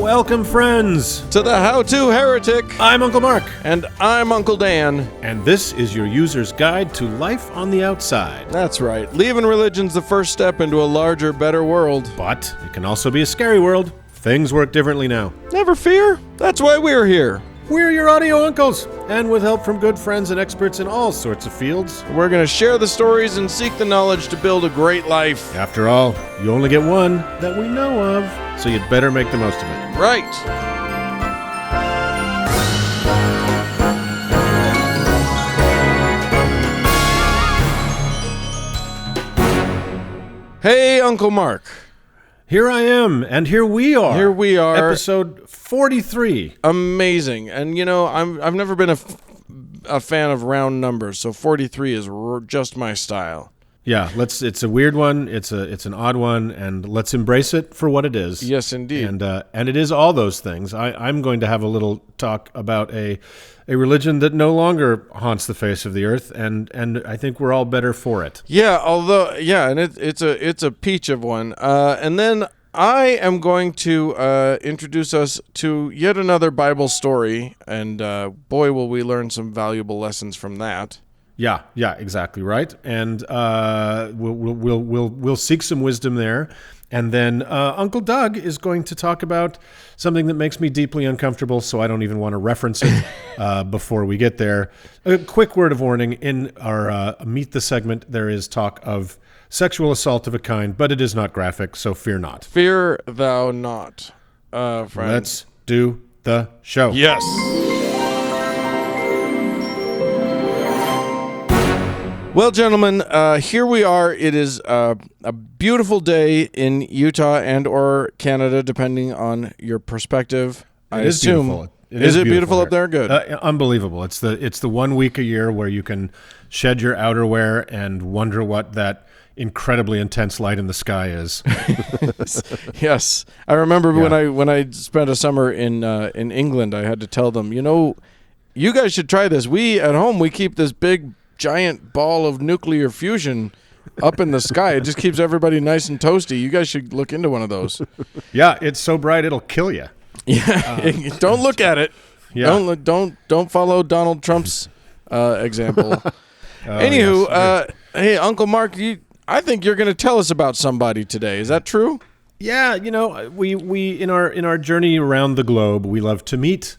Welcome, friends, to the How To Heretic. I'm Uncle Mark. And I'm Uncle Dan. And this is your user's guide to life on the outside. That's right. Leaving religion's the first step into a larger, better world. But it can also be a scary world. Things work differently now. Never fear. That's why we're here. We're your audio uncles, and with help from good friends and experts in all sorts of fields, we're going to share the stories and seek the knowledge to build a great life. After all, you only get one that we know of, so you'd better make the most of it. Right. Hey, Uncle Mark. Here I am, and here we are. Here we are. Episode 43. Amazing. And, you know, I've never been a fan of round numbers, so 43 is just my style. Yeah, it's a weird one, it's an odd one, and let's embrace it for what it is. Yes, indeed. And it is all those things. I'm going to have a little talk about a religion that no longer haunts the face of the earth, and I think we're all better for it. Yeah, and it's a peach of one. And then I am going to introduce us to yet another Bible story, and boy, will we learn some valuable lessons from that. Yeah, exactly right. And we'll seek some wisdom there. And then Uncle Doug is going to talk about something that makes me deeply uncomfortable, so I don't even want to reference it before we get there. A quick word of warning, in our Meet the segment, there is talk of sexual assault of a kind, but it is not graphic, so fear not. Fear thou not, friend. Let's do the show. Yes. Well, gentlemen, here we are. It is a beautiful day in Utah and or Canada, depending on your perspective. I assume. Beautiful. Is it beautiful up there? Good. Unbelievable. It's the 1 week a year where you can shed your outerwear and wonder what that incredibly intense light in the sky is. Yes, I remember when I spent a summer in England. I had to tell them, you guys should try this. We at home we keep this big giant ball of nuclear fusion up in the sky. It just keeps everybody nice and toasty. You guys should look into one of those. Yeah, it's so bright it'll kill you. Yeah, don't look at it. Yeah. Don't follow Donald Trump's example. Anywho, yes. Hey, Uncle Mark, I think you're going to tell us about somebody today. Is that true? Yeah, we in our journey around the globe, we love to meet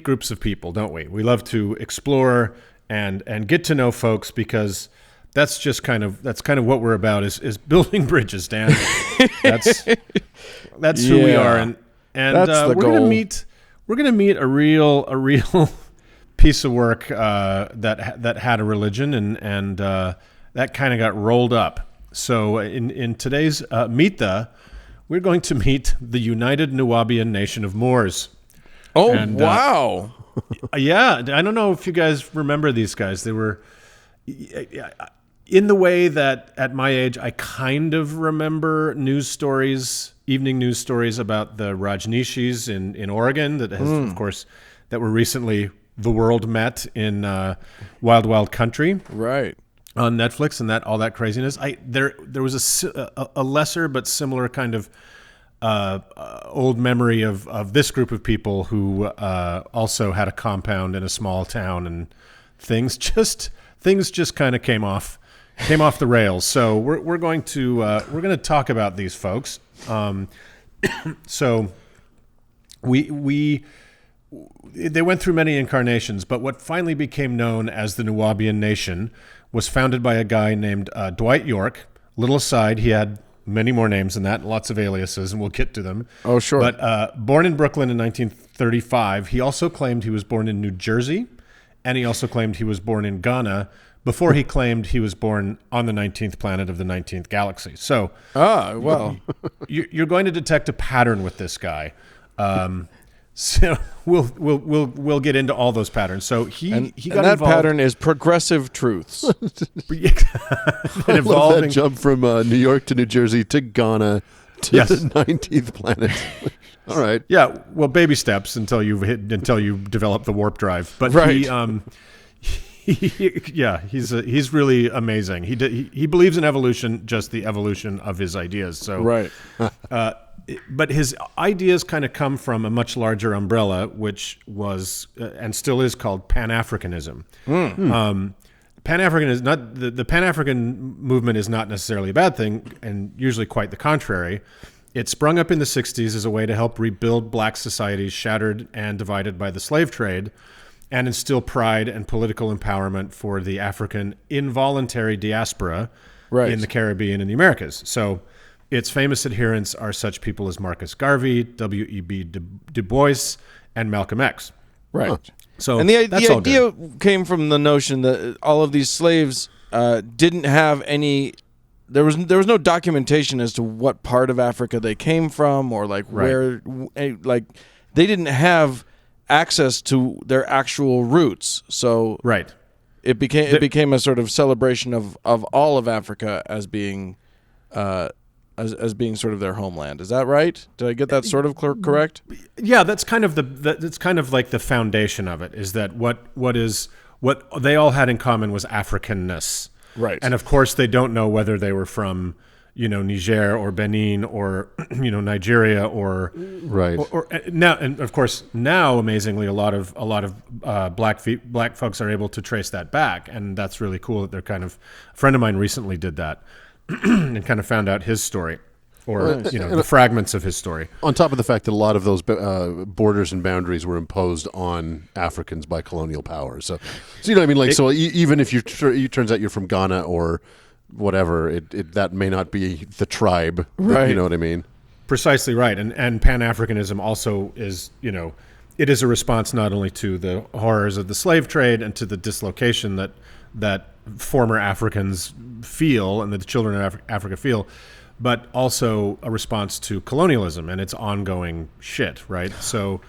groups of people, don't we? We love to explore and get to know folks, because that's kind of what we're about is building bridges, Dan. That's who we are, and that's the goal. We're gonna meet a real piece of work that had a religion and that kind of got rolled up. So in today's we're going to meet the United Nuwaubian Nation of Moors. Oh, wow. Yeah, I don't know if you guys remember these guys. They were in the way that at my age I kind of remember evening news stories about the Rajneeshis in Oregon that has, of course, that were recently the world met in Wild Wild Country, right, on Netflix, and all that craziness. There was a lesser but similar kind of old memory of this group of people who also had a compound in a small town, and things just kind of came off the rails. So we're going to talk about these folks. So they went through many incarnations, but what finally became known as the Nuwaubian Nation was founded by a guy named Dwight York. Little aside, he had many more names than that, lots of aliases, and we'll get to them. Oh, sure. But born in Brooklyn in 1935, he also claimed he was born in New Jersey, and he also claimed he was born in Ghana before he claimed he was born on the 19th planet of the 19th galaxy. So, you're going to detect a pattern with this guy. So we'll get into all those patterns. So he got that involved. Pattern is progressive truths. I love that jump from New York to New Jersey to Ghana to the 19th planet. All right. Yeah. Well, baby steps until you develop the warp drive. But right. He's really amazing. He believes in evolution, just the evolution of his ideas. So right. but his ideas kind of come from a much larger umbrella, which was and still is called Pan-Africanism. Pan-African is not the Pan-African movement is not necessarily a bad thing, and usually quite the contrary. It sprung up in the 60s as a way to help rebuild black societies shattered and divided by the slave trade, and instill pride and political empowerment for the African involuntary diaspora in the Caribbean and the Americas. So its famous adherents are such people as Marcus Garvey, W.E.B. Du Bois, and Malcolm X. Right. Huh. So and the idea came from the notion that all of these slaves didn't have any. There was no documentation as to what part of Africa they came from, or like where, like they didn't have access to their actual roots. So it became a sort of celebration of all of Africa as being as being sort of their homeland. Is that right? Did I get that sort of correct? Yeah, that's kind of that's kind of like the foundation of it. Is that what they all had in common was Africanness. Right. And of course, they don't know whether they were from, Niger or Benin or, Nigeria or or now. And of course, now amazingly, a lot of black folks are able to trace that back, and that's really cool. That they're kind of a friend of mine recently did that and kind of found out his story. Or the fragments of his story. On top of the fact that a lot of those borders and boundaries were imposed on Africans by colonial powers, so you know what I mean. Like, even if it turns out you're from Ghana or whatever, that may not be the tribe. Right. You know what I mean? Precisely right. And Pan-Africanism also is it is a response not only to the horrors of the slave trade and to the dislocation that former Africans feel and that the children of Africa feel, but also a response to colonialism and its ongoing shit, right? So,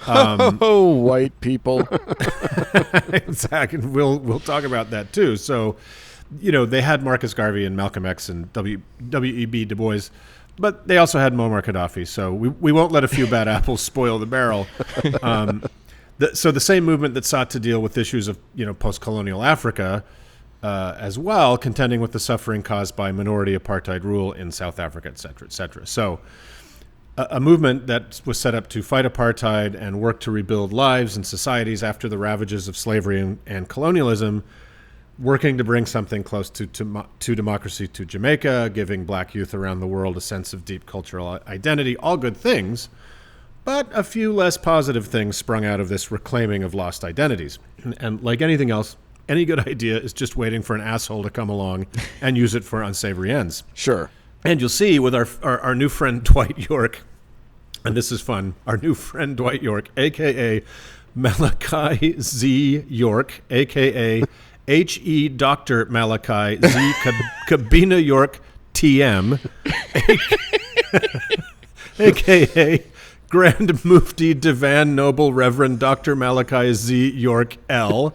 white people. Exactly. We'll talk about that too. So, they had Marcus Garvey and Malcolm X and W.E.B. Du Bois, but they also had Muammar Gaddafi. So we won't let a few bad apples spoil the barrel. So the same movement that sought to deal with issues of post-colonial Africa. As well, contending with the suffering caused by minority apartheid rule in South Africa, et cetera, et cetera. So a movement that was set up to fight apartheid and work to rebuild lives and societies after the ravages of slavery and colonialism, working to bring something close to democracy to Jamaica, giving black youth around the world a sense of deep cultural identity, all good things. But a few less positive things sprung out of this reclaiming of lost identities. And like anything else, any good idea is just waiting for an asshole to come along and use it for unsavory ends. Sure. And you'll see with our new friend Dwight York, and this is fun, our new friend Dwight York, a.k.a. Malachi Z. York, a.k.a. H.E. Dr. Malachi Z. Kabina York T.M., a.k.a. Grand Mufti Divan Noble Reverend Dr. Malachi Z. York L.,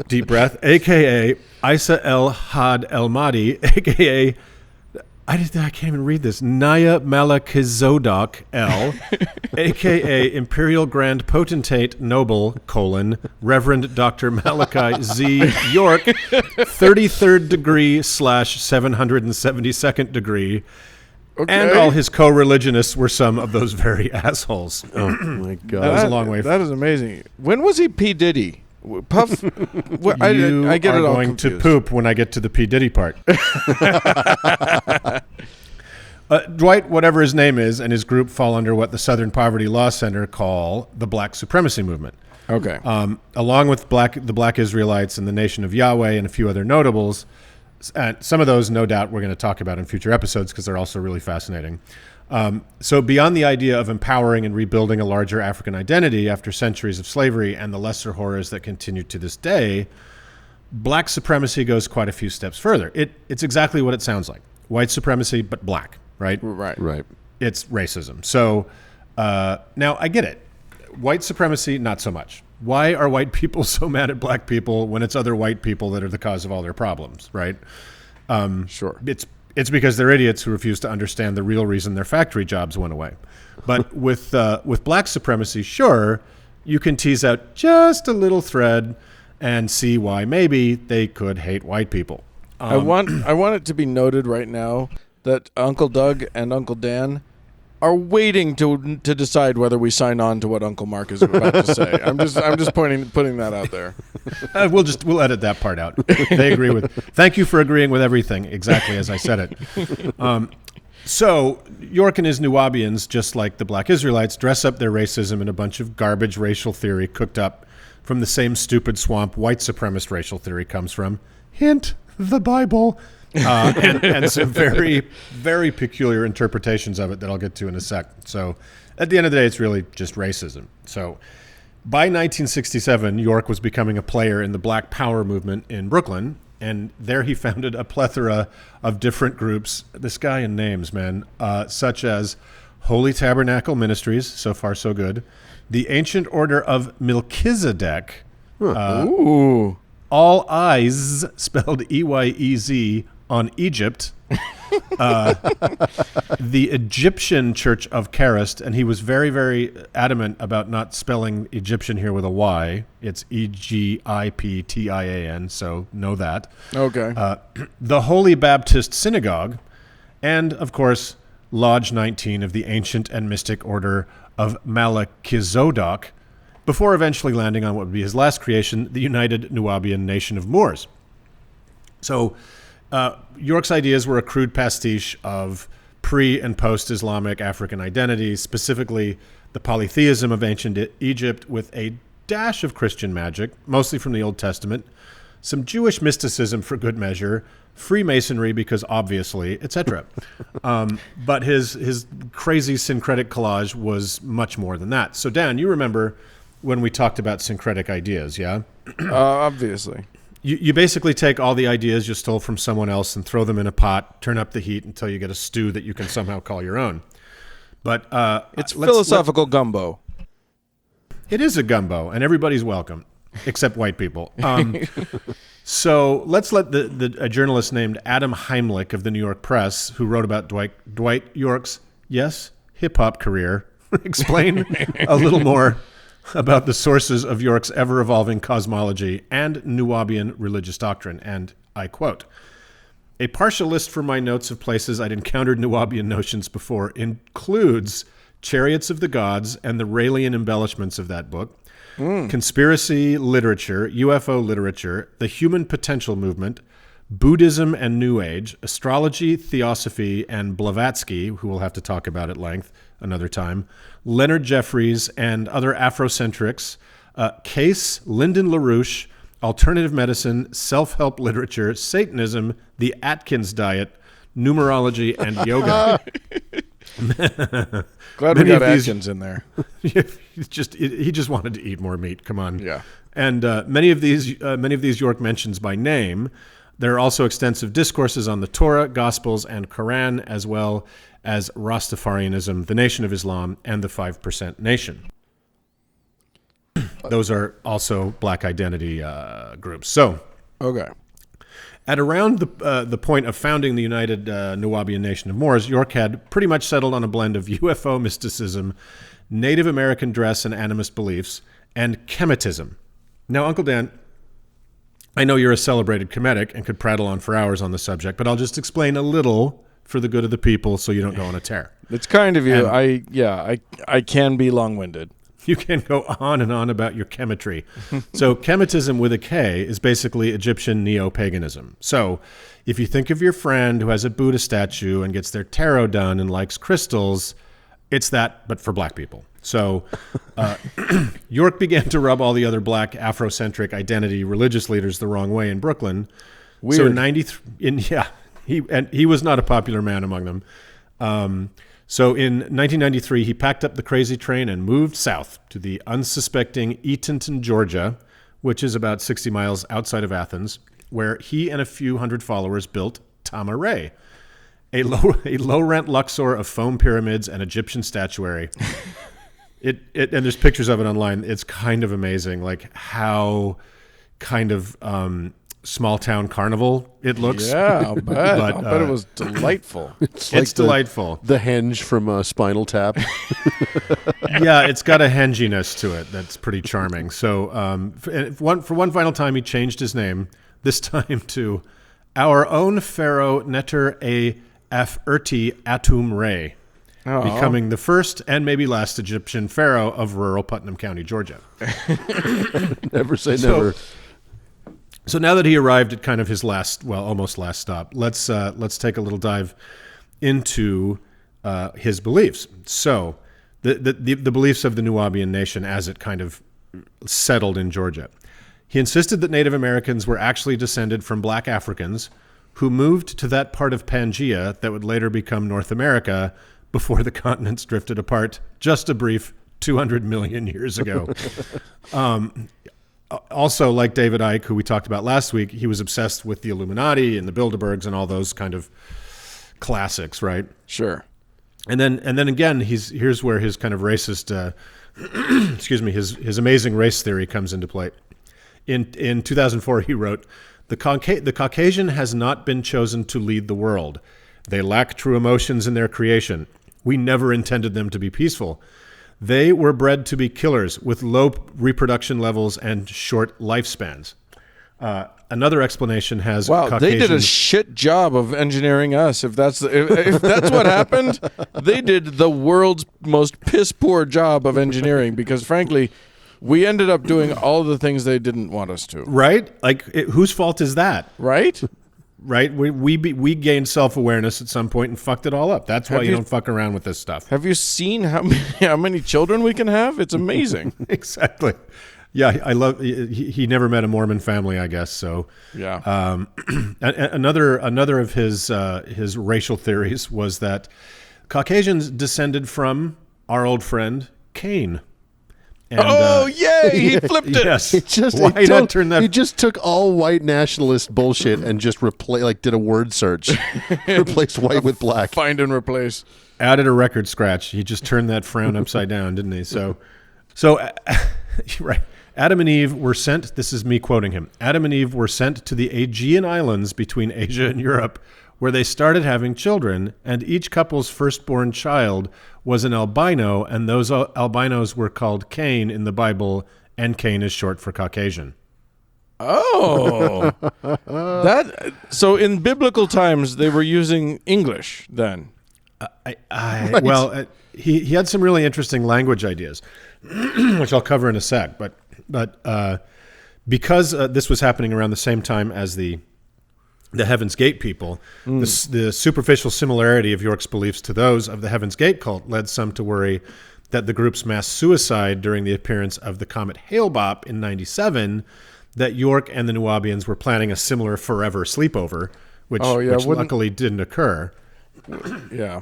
deep breath, a.k.a. Isa El Had El Mahdi, a.k.a. I can't even read this. Naya Malakizodok L, a.k.a. Imperial Grand Potentate Noble, Reverend Dr. Malachi Z. York, 33rd degree / 772nd degree. Okay. And all his co-religionists were some of those very assholes. Oh, my God. That was a long way. That is amazing. When was he P. Diddy? Puff. I get it all going confused. To poop when I get to the P. Diddy part. Dwight, whatever his name is, and his group fall under what the Southern Poverty Law Center call the Black Supremacy Movement. Okay. Along with the Black Israelites and the Nation of Yahweh and a few other notables, and some of those, no doubt, we're going to talk about in future episodes because they're also really fascinating. So beyond the idea of empowering and rebuilding a larger African identity after centuries of slavery and the lesser horrors that continue to this day, black supremacy goes quite a few steps further. It's exactly what it sounds like. White supremacy, but black, right? Right. It's racism. So now I get it. White supremacy, not so much. Why are white people so mad at black people when it's other white people that are the cause of all their problems, right? Sure. It's because they're idiots who refuse to understand the real reason their factory jobs went away. But with black supremacy, sure, you can tease out just a little thread and see why maybe they could hate white people. I want it to be noted right now that Uncle Doug and Uncle Dan are waiting to decide whether we sign on to what Uncle Mark is about to say. I'm just putting that out there. We'll edit that part out. They agree with. Thank you for agreeing with everything exactly as I said it. So York and his Nuwaubians, just like the Black Israelites, dress up their racism in a bunch of garbage racial theory cooked up from the same stupid swamp white supremacist racial theory comes from. Hint: the Bible. And some very, very peculiar interpretations of it that I'll get to in a sec. So at the end of the day, it's really just racism. So by 1967, York was becoming a player in the Black Power movement in Brooklyn, and there he founded a plethora of different groups. This guy in names, man, such as Holy Tabernacle Ministries, so far so good, the Ancient Order of Melchizedek, Ooh. All Eyes, spelled Eyez, on Egypt, the Egyptian Church of Charist, and he was very, very adamant about not spelling Egyptian here with a Y. It's Egiptian, so know that. Okay. The Holy Baptist Synagogue, and, of course, Lodge 19 of the Ancient and Mystic Order of Malachizodok, before eventually landing on what would be his last creation, the United Nuwaubian Nation of Moors. So York's ideas were a crude pastiche of pre- and post-Islamic African identities, specifically the polytheism of ancient Egypt with a dash of Christian magic, mostly from the Old Testament, some Jewish mysticism for good measure, Freemasonry because obviously, etc. But his crazy syncretic collage was much more than that. So Dan, you remember when we talked about syncretic ideas, yeah? Obviously. You basically take all the ideas you stole from someone else and throw them in a pot, turn up the heat until you get a stew that you can somehow call your own. But it's philosophical gumbo. It is a gumbo, and everybody's welcome, except white people. So let's let a journalist named Adam Heimlich of the New York Press, who wrote about Dwight York's, yes, hip-hop career, explain a little more about the sources of York's ever-evolving cosmology and Nuwaubian religious doctrine. And I quote, "A partial list from my notes of places I'd encountered Nuwaubian notions before includes Chariots of the Gods and the Raelian embellishments of that book, conspiracy literature, UFO literature, the human potential movement, Buddhism and New Age, astrology, theosophy, and Blavatsky, who we'll have to talk about at length another time, Leonard Jeffries and other Afrocentrics, Case, Lyndon LaRouche, alternative medicine, self-help literature, Satanism, the Atkins diet, numerology, and yoga." Glad we got Atkins in there. he just wanted to eat more meat. Come on. Yeah. And many of these York mentions by name. There are also extensive discourses on the Torah, Gospels, and Quran, as well as Rastafarianism, the Nation of Islam, and the 5% Nation. Those are also black identity groups. So, Okay. at around the point of founding the United Nuwaubian Nation of Moors, York had pretty much settled on a blend of UFO mysticism, Native American dress and animist beliefs, and Kemetism. Now, Uncle Dan, I know you're a celebrated Kemetic and could prattle on for hours on the subject, but I'll just explain a little for the good of the people so you don't go on a tear. It's kind of you. And I can be long-winded. You can go on and on about your chemetry. So Kemetism with a K is basically Egyptian neo-paganism. So if you think of your friend who has a Buddha statue and gets their tarot done and likes crystals, it's that, but for black people. So York began to rub all the other black Afrocentric identity religious leaders the wrong way in Brooklyn. Weird. So in 93, he was not a popular man among them. So in 1993, he packed up the crazy train and moved south to the unsuspecting Eatonton, Georgia, which is about 60 miles outside of Athens, where he and a few hundred followers built Tama-Re, a low-rent Luxor of foam pyramids and Egyptian statuary. And there's pictures of it online. It's kind of amazing, like how kind of small town carnival it looks. Yeah, I'll bet. I'll bet it was delightful. It's delightful. The henge from Spinal Tap. Yeah, it's got a henginess to it that's pretty charming. So for one final time, he changed his name, this time to our own Pharaoh Neter A. F. Erti Atum Re. becoming the first and maybe last Egyptian pharaoh of rural Putnam County, Georgia. Never say never. So now that he arrived at kind of his almost last stop, let's take a little dive into his beliefs. So the beliefs of the Nubian nation as it kind of settled in Georgia. He insisted that Native Americans were actually descended from black Africans who moved to that part of Pangaea that would later become North America before the continents drifted apart just a brief 200 million years ago. Also, like David Icke, who we talked about last week, he was obsessed with the Illuminati and the Bilderbergs and all those kind of classics, right? Sure. And then again, here's where his kind of racist, his amazing race theory comes into play. In 2004, he wrote, the Caucasian has not been chosen to lead the world. They lack true emotions in their creation. We never intended them to be peaceful. They were bred to be killers with low reproduction levels and short lifespans. Another explanation has Wow, they did a shit job of engineering us. If that's what happened, they did the world's most piss poor job of engineering because, frankly, we ended up doing all the things they didn't want us to. Right? Like, whose fault is that? Right? Right? We gained self-awareness at some point and fucked it all up. That's why you don't fuck around with this stuff. Have you seen how many children we can have? It's amazing. Exactly. Yeah, I love. He never met a Mormon family, I guess. So yeah. Another of his racial theories was that Caucasians descended from our old friend Cain. And, yay! He flipped it. Yes. He just took all white nationalist bullshit and just did a word search, replaced white with black. Find and replace. Added a record scratch. He just turned that frown upside down, didn't he? So, right. Adam and Eve were sent. This is me quoting him. Adam and Eve were sent to the Aegean Islands between Asia and Europe, where they started having children, and each couple's firstborn child was an albino, and those albinos were called Cain in the Bible, and Cain is short for Caucasian. Oh, so in biblical times they were using English then. Right. Well, he had some really interesting language ideas, which I'll cover in a sec. But because this was happening around the same time as the Heaven's Gate people, the superficial similarity of York's beliefs to those of the Heaven's Gate cult led some to worry that the group's mass suicide during the appearance of the comet Hale-Bopp in '97, that York and the Nubians were planning a similar forever sleepover, which luckily didn't occur. Yeah.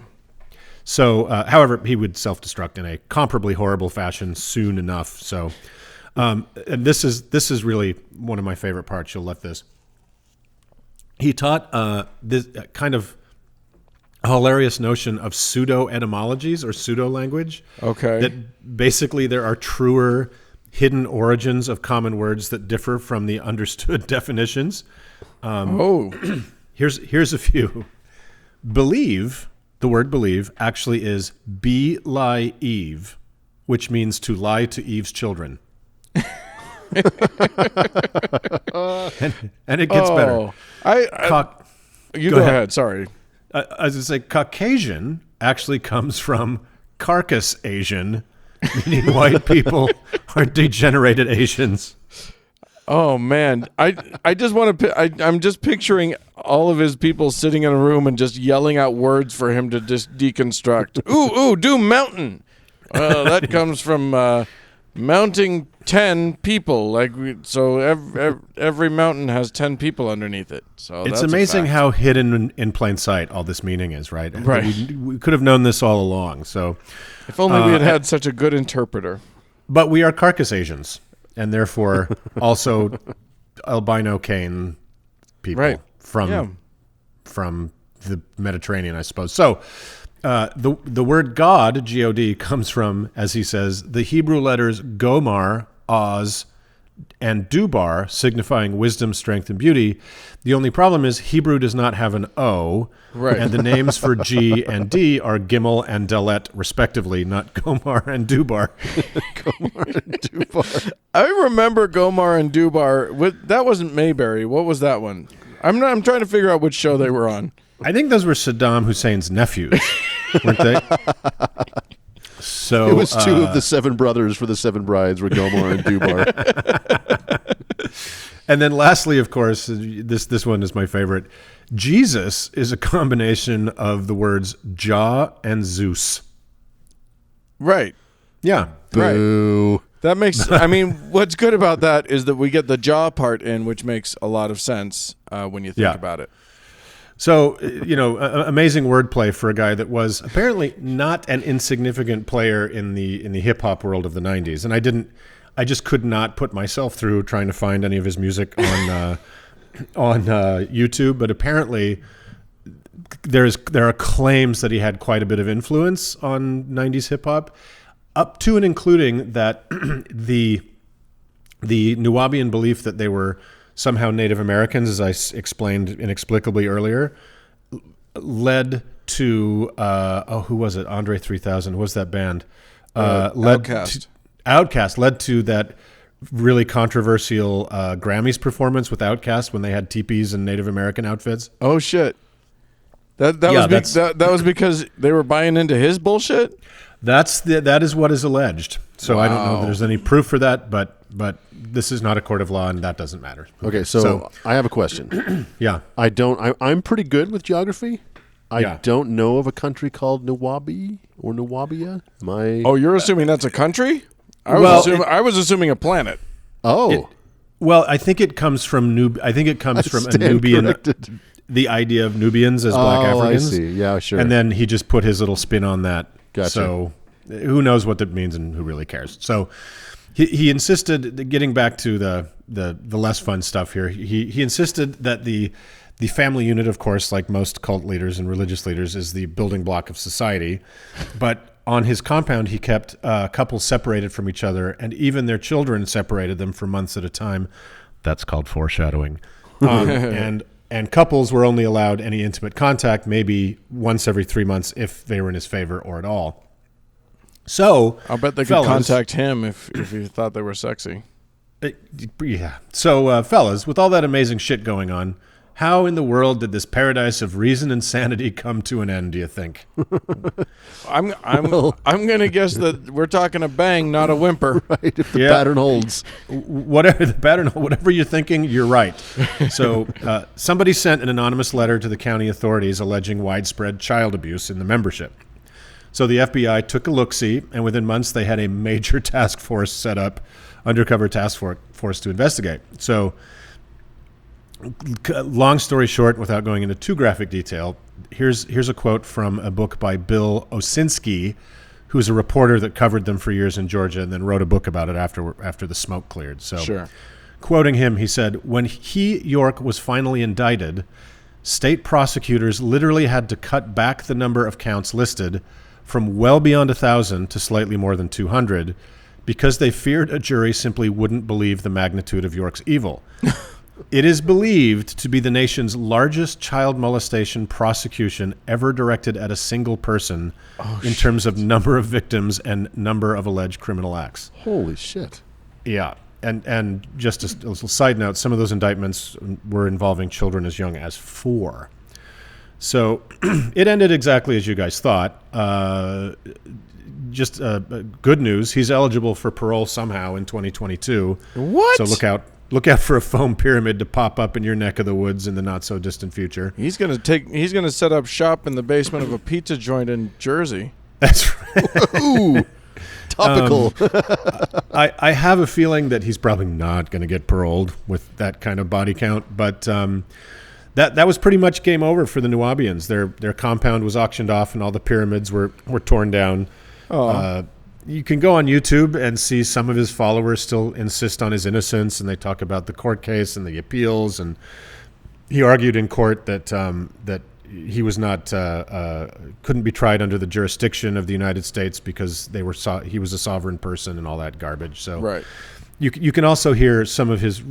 So, however, he would self-destruct in a comparably horrible fashion soon enough. So, and this is really one of my favorite parts. You'll love this. He taught this kind of hilarious notion of pseudo-etymologies or pseudo-language. Okay. That basically there are truer hidden origins of common words that differ from the understood definitions. Here's a few. Believe, the word believe, actually is be-lie Eve, which means to lie to Eve's children. and it gets better. You go ahead. Sorry. I was going to say Caucasian actually comes from carcass Asian, meaning white people are degenerated Asians. Oh man, I just want to. I'm just picturing all of his people sitting in a room and just yelling out words for him to just deconstruct. Ooh, do mountain. That comes from mounting 10 people. Every mountain has 10 people underneath it. So it's amazing how hidden in plain sight all this meaning is, right? Right. We could have known this all along. So, if only we had such a good interpreter. But we are carcass Asians, and therefore also albino Cain people, right? From the Mediterranean, I suppose. So. The word God, G-O-D, comes from, as he says, the Hebrew letters Gomar, Oz, and Dubar, signifying wisdom, strength, and beauty. The only problem is Hebrew does not have an O, right? And the names for G and D are Gimel and Dalet, respectively, not Gomar and Dubar. Gomar and Dubar. I remember Gomar and Dubar. That wasn't Mayberry. What was that one? I'm trying to figure out which show they were on. I think those were Saddam Hussein's nephews. weren't they? So It was two of the seven brothers for the seven brides were Gomar and Dubar. And then lastly, of course, this one is my favorite. Jesus is a combination of the words Jah and Zeus. Right. Yeah. Boo. That makes. I mean, what's good about that is that we get the jaw part in, which makes a lot of sense when you think Yeah. about it. So, amazing wordplay for a guy that was apparently not an insignificant player in the hip hop world of the 90s. And I just could not put myself through trying to find any of his music on YouTube, but apparently there are claims that he had quite a bit of influence on 90s hip hop, up to and including that the Nuwaubian belief that they were somehow Native Americans, as I explained inexplicably earlier, led to who was it? Andre 3000. Who was that band? Outkast led to that really controversial Grammys performance with Outkast when they had teepees and Native American outfits. Oh shit! That was because they were buying into his bullshit. That is what is alleged. So I don't know Wow. if there's any proof for that, but this is not a court of law, and that doesn't matter. Okay, so I have a question. Yeah. I'm pretty good with geography. I Yeah. don't know of a country called Nuwabi or Nuwabia. Oh, you're assuming that's a country? I was assuming a planet. Well, I think it comes from a Nubian. corrected. The idea of Nubians as black Africans. I see. Yeah, sure. And then he just put his little spin on that. Gotcha. So who knows what that means and who really cares? So he insisted, getting back to the less fun stuff here, he insisted that the family unit, of course, like most cult leaders and religious leaders, is the building block of society. But on his compound, he kept couples separated from each other, and even their children separated them for months at a time. That's called foreshadowing. And couples were only allowed any intimate contact, maybe once every 3 months if they were in his favor or at all. So I'll bet they could fellas, contact him if he thought they were sexy. Yeah. So, fellas, with all that amazing shit going on, how in the world did this paradise of reason and sanity come to an end, do you think? I'm gonna guess that we're talking a bang, not a whimper. Right, if the Yeah. pattern holds. Whatever the pattern, whatever you're thinking, you're right. So somebody sent an anonymous letter to the county authorities alleging widespread child abuse in the membership. So the FBI took a look-see, and within months they had a major task force set up, undercover task force to investigate. So long story short, without going into too graphic detail, here's a quote from a book by Bill Osinski, who's a reporter that covered them for years in Georgia and then wrote a book about it after the smoke cleared. So, Sure. quoting him, he said, "When York was finally indicted, state prosecutors literally had to cut back the number of counts listed from well beyond 1,000 to slightly more than 200 because they feared a jury simply wouldn't believe the magnitude of York's evil." It is believed to be the nation's largest child molestation prosecution ever directed at a single person in terms of number of victims and number of alleged criminal acts. Holy shit. Yeah. And just a little side note, some of those indictments were involving children as young as 4. So it ended exactly as you guys thought. Just good news. He's eligible for parole somehow in 2022. What? So look out for a foam pyramid to pop up in your neck of the woods in the not so distant future. He's gonna set up shop in the basement of a pizza joint in Jersey. That's right. Ooh. Topical. I have a feeling that he's probably not going to get paroled with that kind of body count, but that was pretty much game over for the Nuwaubians. Their compound was auctioned off, and all the pyramids were torn down. You can go on YouTube and see some of his followers still insist on his innocence, and they talk about the court case and the appeals. And he argued in court that he was not couldn't be tried under the jurisdiction of the United States because he was a sovereign person and all that garbage. So Right. you can also hear some of his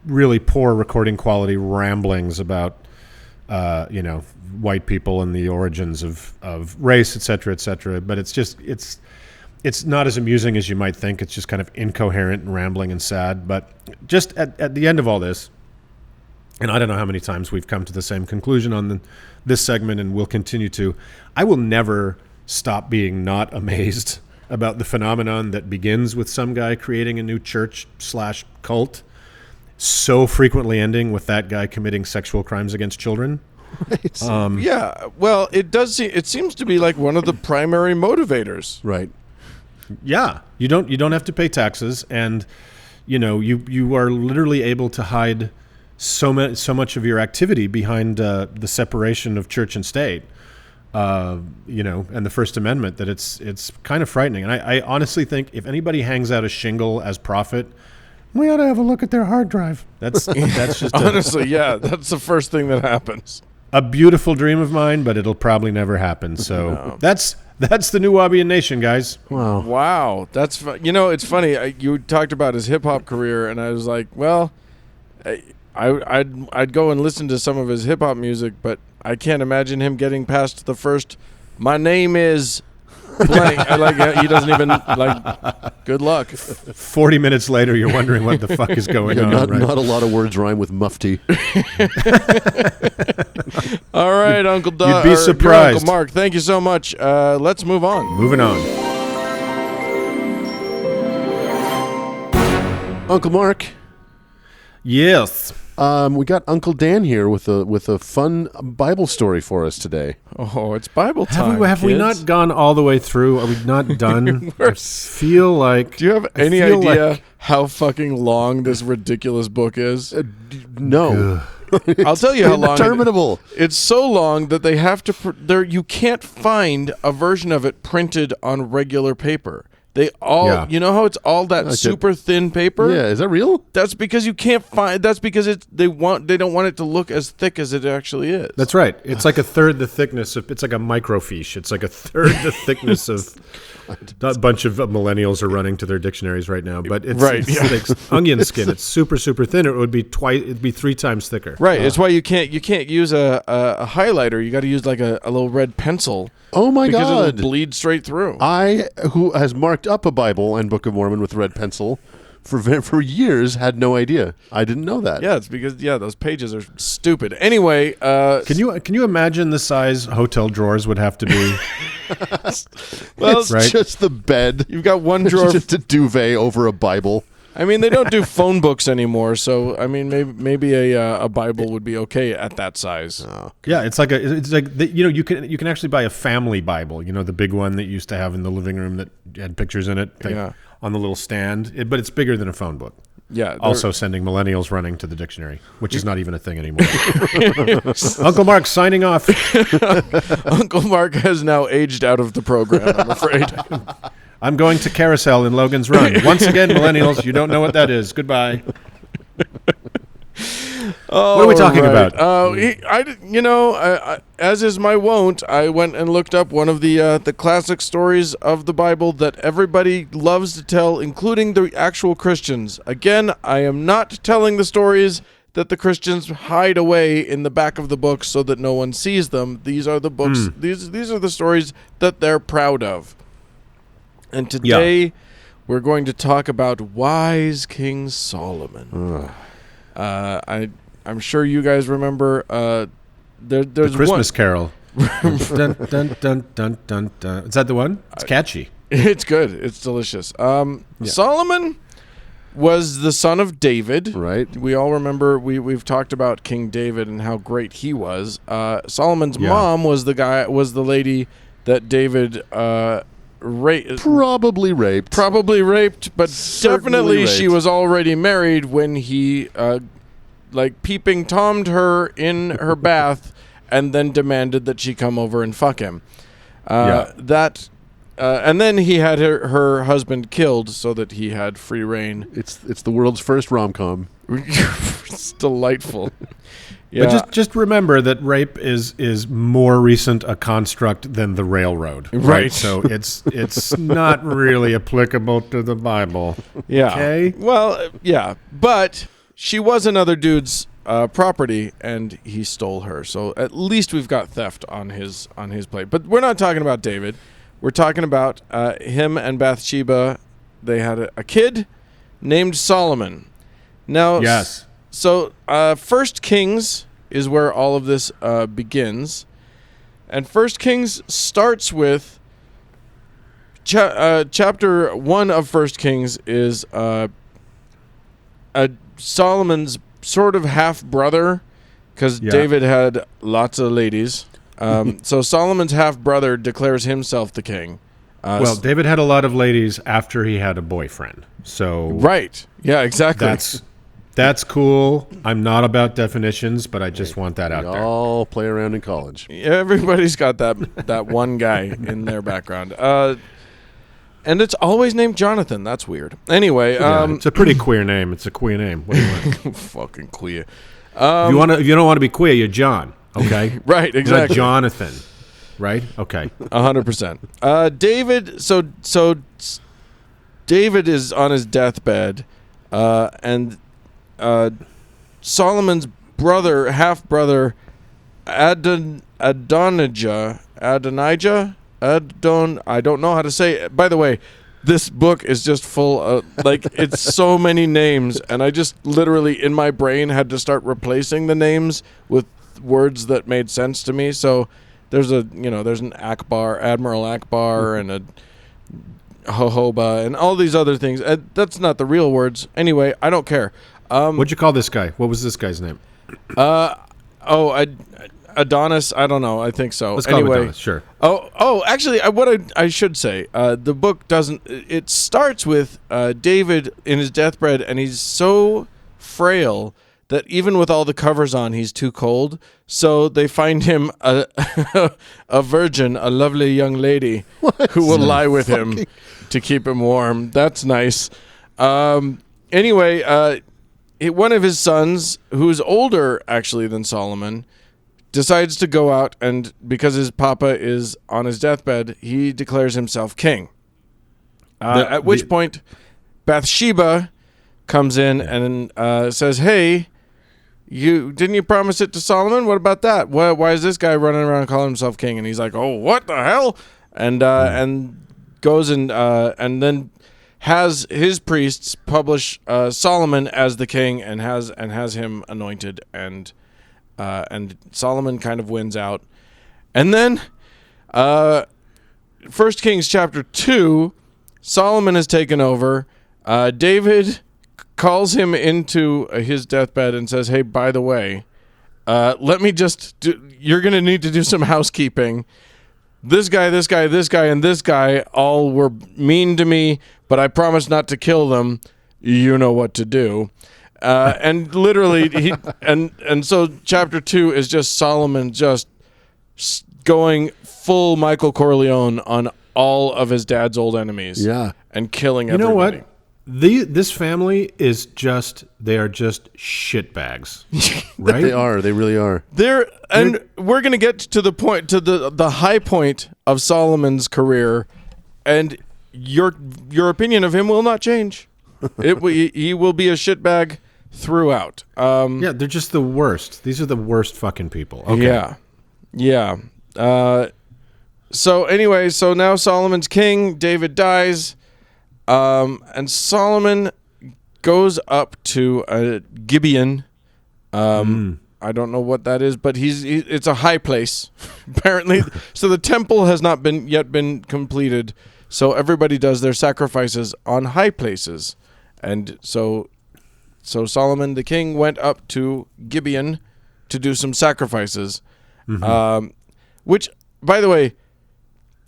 really poor recording quality ramblings about white people and the origins of race, et cetera, but it's not as amusing as you might think. It's just kind of incoherent and rambling and sad. But just at the end of all this, and I don't know how many times we've come to the same conclusion on this segment, and we'll continue to. I will never stop being not amazed about the phenomenon that begins with some guy creating a new church/cult, so frequently ending with that guy committing sexual crimes against children. Right. Yeah, well, it seems to be like one of the primary motivators. Right. Yeah, you don't have to pay taxes, and you are literally able to hide so much of your activity behind the separation of church and state. And the First Amendment, that it's kind of frightening. And I honestly think if anybody hangs out a shingle as prophet, we ought to have a look at their hard drive. That's just Honestly, yeah, that's the first thing that happens. a beautiful dream of mine, but it'll probably never happen. So No. that's the new Wabian Nation, guys. Wow. Wow, that's it's funny. You talked about his hip hop career, and I was like, well, I'd go and listen to some of his hip hop music, but I can't imagine him getting past the first. My name is blank. He doesn't even Good luck. 40 minutes later, you're wondering what the fuck is going on. Not, right? not a lot of words rhyme with mufti. All right, Uncle Doug. You'd be surprised. Uncle Mark, thank you so much. Let's move on. Moving on. Uncle Mark, Yes. we got Uncle Dan here with a fun Bible story for us today. Oh, it's Bible time. Have we kids. not gone all the way through? Are we not done? I feel like. Do you have any feel idea like- how fucking long this ridiculous book is? No. I'll tell you how long. Interminable. It's so long that they have to. You can't find a version of it printed on regular paper. They all, Yeah. you know how it's all that Okay. super thin paper. Yeah, is that real? That's because you can't find. That's because they don't want it to look as thick as it actually is. That's right. It's like a third the thickness of. It's like a microfiche. It's like a third the thickness of. A bunch of millennials are running to their dictionaries right now, but it's, Right, it's yeah. like onion skin. It's super thin. It would be It'd be 3 times thicker. Right. It's why you can't use a highlighter. You got to use like a little red pencil. Oh my because God. it'll bleed straight through. I, who has marked up a Bible and Book of Mormon with red pencil for years, had no idea. I didn't know that. Yeah, it's because those pages are stupid. Anyway, Can you imagine the size hotel drawers would have to be? well, It's Right. just the bed. you've got one It's drawer. just a duvet over a Bible. I mean, they don't do phone books anymore, so I mean, maybe a Bible would be okay at that size. Yeah, it's like you can actually buy a family Bible. You know, the big one that you used to have in the living room that had pictures in it, Yeah. on the little stand. But it's bigger than a phone book. Yeah. they're- Also sending millennials running to the dictionary, which is not even a thing anymore. Uncle Mark signing off. Uncle Mark has now aged out of the program, I'm afraid. I'm going to Carousel in Logan's Run. Once again, millennials, you don't know what that is. Goodbye. Oh, What are we talking right. about? As is my wont, I went and looked up one of the classic stories of the Bible that everybody loves to tell, including the actual Christians. Again, I am not telling the stories that the Christians hide away in the back of the book so that no one sees them. These are the books. These are the stories that they're proud of. And today, we're going to talk about wise King Solomon. I'm sure you guys remember. There's The Christmas one. Carol. Dun, dun, dun, dun, dun, dun. Is that the one? It's catchy. It's good. It's delicious. Solomon was the son of David. Right. We all remember. We've talked about King David and how great he was. Solomon's Yeah. mom was the lady that David Probably raped. probably raped, but Certainly definitely she raped. was already married when he peeping tomed her in her bath and then demanded that she come over and fuck him. And then he had her husband killed so that he had free reign. It's the world's first rom-com. It's delightful. Yeah. But just remember that rape is more recent a construct than the railroad. Right. So it's not really applicable to the Bible. Yeah. Okay. Well, yeah, but she was another dude's property, and he stole her. So at least we've got theft on his plate. But we're not talking about David. We're talking about him and Bathsheba. They had a kid named Solomon. Now, Yes. First Kings is where all of this begins, and First Kings starts with chapter 1 of First Kings is Solomon's sort of half brother, because David had lots of ladies. So Solomon's half brother declares himself the king. Well, David had a lot of ladies after he had a boyfriend. So right, yeah, exactly. That's cool. I'm not about definitions, but I just want that out We there. all play around in college. Everybody's got that one guy in their background. And it's always named Jonathan. That's weird. Anyway, It's a pretty queer name. It's a queer name. What do you want? fucking queer. If you don't want to be queer, you're John. Okay. Right. You're not Exactly. Jonathan. Right. Okay. 100%. David. So David is on his deathbed, and Solomon's half brother, Adonijah. I don't know how to say it. By the way, this book is just full of, it's so many names, and I just literally, in my brain, had to start replacing the names with words that made sense to me. So there's an Admiral Akbar, and a Jojoba, and all these other things. That's not the real words. Anyway, I don't care. What'd you call this guy? What was this guy's name? Adonis, I don't know. I think so. Let's call him Adonis. Sure. Actually, I should say, the book doesn't. It starts with David in his deathbed, and he's so frail that even with all the covers on, he's too cold. So they find him a virgin, a lovely young lady who will lie with him to keep him warm. That's nice. Anyway, one of his sons, who's older actually than Solomon, decides to go out, and because his papa is on his deathbed, he declares himself king. At which point, Bathsheba comes in and says, "Hey, didn't you promise it to Solomon? What about that? Why is this guy running around calling himself king?" And he's like, "Oh, what the hell?" And goes and then has his priests publish Solomon as the king, and has him anointed, and Solomon kind of wins out. And then 1 Kings chapter 2, Solomon has taken over. David calls him into his deathbed and says, "Hey, by the way, let me you're going to need to do some housekeeping. This guy, and this guy all were mean to me, but I promised not to kill them. You know what to do." And literally, so chapter 2 is just Solomon just going full Michael Corleone on all of his dad's old enemies. Yeah. And killing You everybody. know what? This family is they are just shitbags. Right? They are. They really are. We're going to get to the point, to the high point of Solomon's career, and your opinion of him will not change. He will be a shitbag throughout. Yeah, they're just the worst. These are the worst fucking people. Okay. Yeah. So anyway, so now Solomon's king, David dies, and Solomon goes up to Gibeon. I don't know what that is, but it's a high place, apparently. So the temple has not yet been completed, so everybody does their sacrifices on high places. And so Solomon the king went up to Gibeon to do some sacrifices, which, by the way,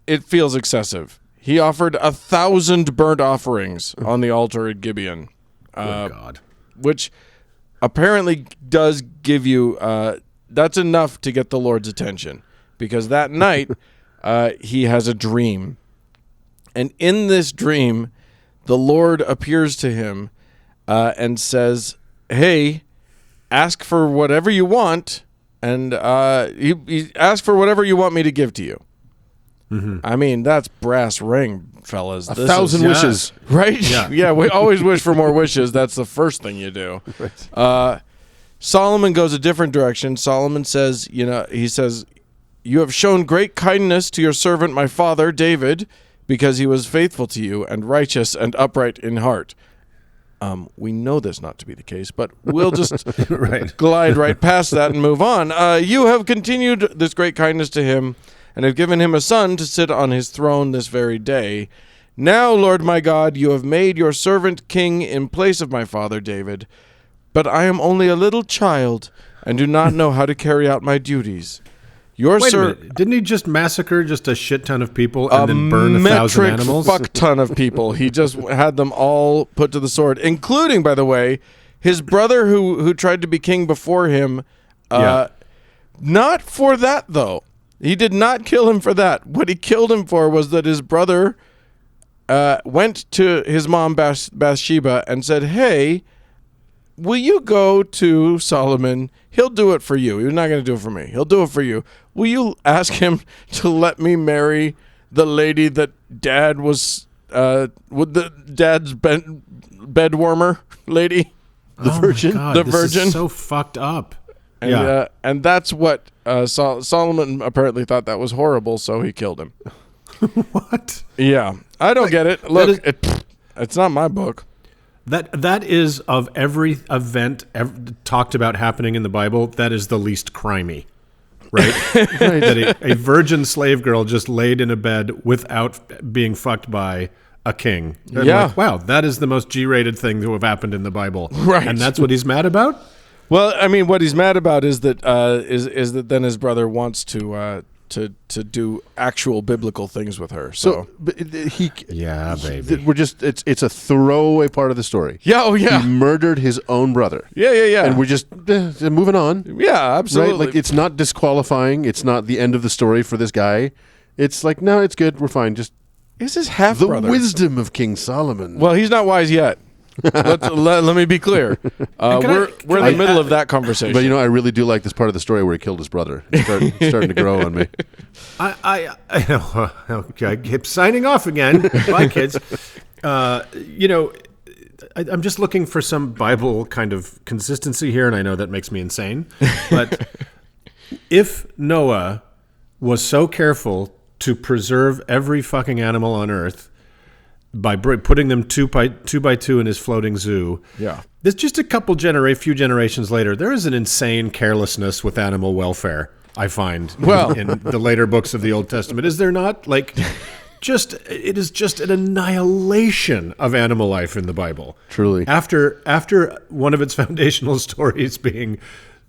it feels excessive. He offered 1,000 burnt offerings on the altar at Gibeon. Good God. Which apparently does give you, that's enough to get the Lord's attention. Because that night, he has a dream. And in this dream, the Lord appears to him and says, "Hey, ask for whatever you want, and he ask for whatever you want me to give to you." I mean, that's brass ring, fellas. 1,000 wishes. Right? Yeah. We always wish for more wishes. That's the first thing you do. Right. Solomon goes a different direction. Solomon says, he says, "You have shown great kindness to your servant, my father, David, because he was faithful to you and righteous and upright in heart." We know this not to be the case, but we'll just Right. glide right past that and move on. You have continued this great kindness to him and have given him a son to sit on his throne this very day. Now, Lord my God, you have made your servant king in place of my father David, but I am only a little child and do not know how to carry out my duties. Your Wait a minute. Didn't he just massacre just a shit ton of people and a then burn 1,000 metric animals? fuck ton of people. He just had them all put to the sword, including, by the way, his brother who tried to be king before him. Yeah. Not for that, though. He did not kill him for that. What he killed him for was that his brother went to his mom, Bathsheba, and said, hey, will you go to Solomon? He'll do it for you. He's not going to do it for me. He'll do it for you. Will you ask him to let me marry the lady that Dad was with the Dad's bed warmer lady? The virgin? My God, The this virgin? is so fucked up. And, Yeah. and that's what Solomon apparently thought that was horrible, so he killed him. What? Yeah. I don't get it. Look, is- it's not my book. That is, of every event talked about happening in the Bible, that is the least crimey, right? That a virgin slave girl just laid in a bed without being fucked by a king. And Yeah. like, wow, that is the most G-rated thing to have happened in the Bible. Right. And that's what he's mad about? Well, I mean, what he's mad about is that is that then his brother wants to do actual biblical things with her. So, But he. Yeah, baby. We're just. It's a throwaway part of the story. yeah, oh yeah, He murdered his own brother. yeah, And we're just moving on. yeah, absolutely. Right? Like, it's not disqualifying. It's not the end of the story for this guy. It's like, no, it's good. We're fine. Just is his half the brother? wisdom of King Solomon. Well, he's not wise yet. let me be clear. We're in the middle of that conversation. But I really do like this part of the story where he killed his brother. It's starting to grow on me. I know. Okay, I keep signing off again. Bye, kids. I'm just looking for some Bible kind of consistency here, and I know that makes me insane. But if Noah was so careful to preserve every fucking animal on Earth by putting them two by two in his floating zoo, Yeah. there's just a few generations later, there is an insane carelessness with animal welfare, I find, in the later books of the Old Testament. Is there not? Like, it is just an annihilation of animal life in the Bible. Truly. After one of its foundational stories being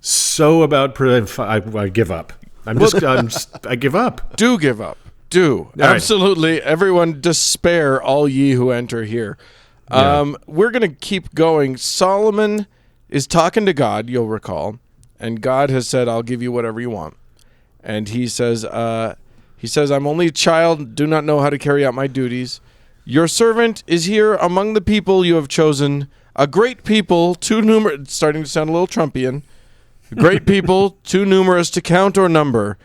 so about, I give up. I give up. Do give up. Do. right. Absolutely. Everyone despair, all ye who enter here. We're going to keep going. Solomon is talking to God, you'll recall, and God has said, I'll give you whatever you want. And he says, I'm only a child, do not know how to carry out my duties. Your servant is here among the people you have chosen, a great people, too numerous, starting to sound a little Trumpian, great people, too numerous to count or number.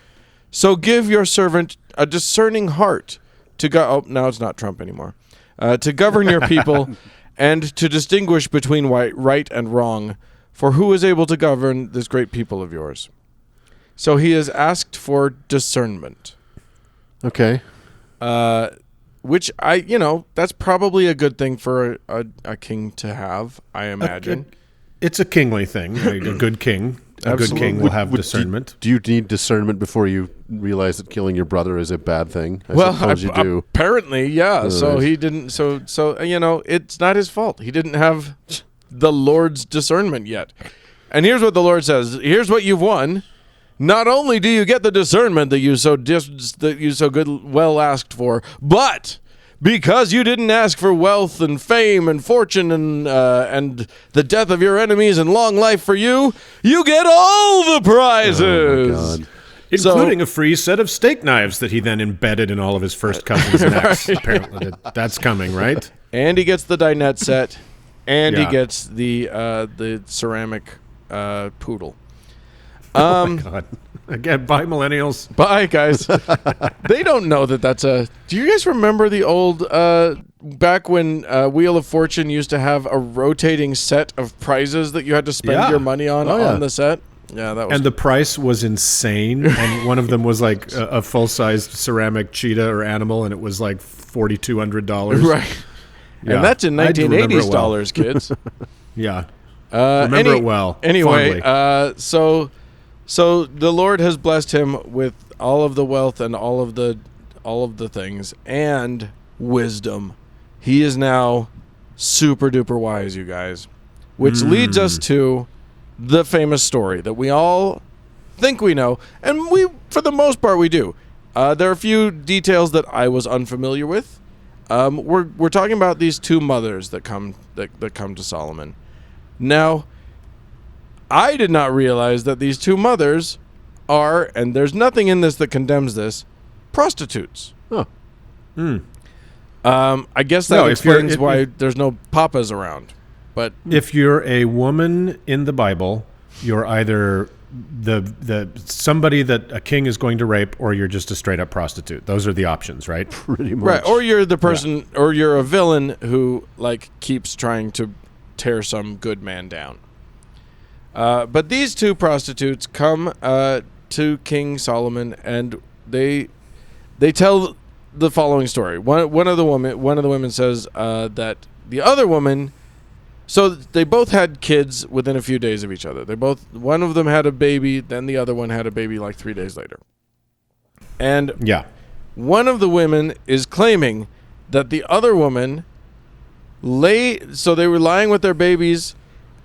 So give your servant a discerning heart to go. Oh, now it's not Trump anymore. To govern your people and to distinguish between right and wrong. For who is able to govern this great people of yours? So he has asked for discernment. Okay. Which that's probably a good thing for a king to have, I imagine. It's a kingly thing. A good king. A good king will have discernment. Do you need discernment before you realize that killing your brother is a bad thing? I Well, suppose you do. apparently, yeah. So Right. he didn't. So it's not his fault. He didn't have the Lord's discernment yet. And here's what the Lord says: here's what you've won. Not only do you get the discernment that you well asked for, but because you didn't ask for wealth and fame and fortune and the death of your enemies and long life for you, you get all the prizes. Oh, my God. Including a free set of steak knives that he then embedded in all of his first cousin's necks. Apparently, that's coming, right? And he gets the dinette set, and he Yeah. gets the ceramic poodle. God. Again, bye, millennials. Bye, guys. They don't know that that's a... Do you guys remember the old... back when Wheel of Fortune used to have a rotating set of prizes that you had to spend Yeah. your money on Oh, yeah. on the set? Yeah, that was... And the price was insane. And one of them was like a full-sized ceramic cheetah or animal, and it was like $4,200. Right. Yeah. And that's in I do remember 1980s it well. dollars, kids. Yeah. Remember it well. Anyway, fondly. so the Lord has blessed him with all of the wealth and all of the things and wisdom. He is now super duper wise, you guys, which leads us to the famous story that we all think we know, and we, for the most part, we do. There are a few details that I was unfamiliar with. We're talking about these two mothers that come to Solomon. Now, I did not realize that these two mothers are, and there's nothing in this that condemns this, prostitutes. Oh. I guess that No, if you're- explains why there's no papas around. But If you're a woman in the Bible, you're either the somebody that a king is going to rape, or you're just a straight up prostitute. Those are the options, right? Pretty much. right, or you're the person, or you're a villain who keeps trying to tear some good man down. But these two prostitutes come to King Solomon, and they tell the following story. One of the women says that the other woman. So they both had kids within a few days of each other. One of them had a baby, then the other one had a baby 3 days later. And Yeah. one of the women is claiming that the other woman so they were lying with their babies,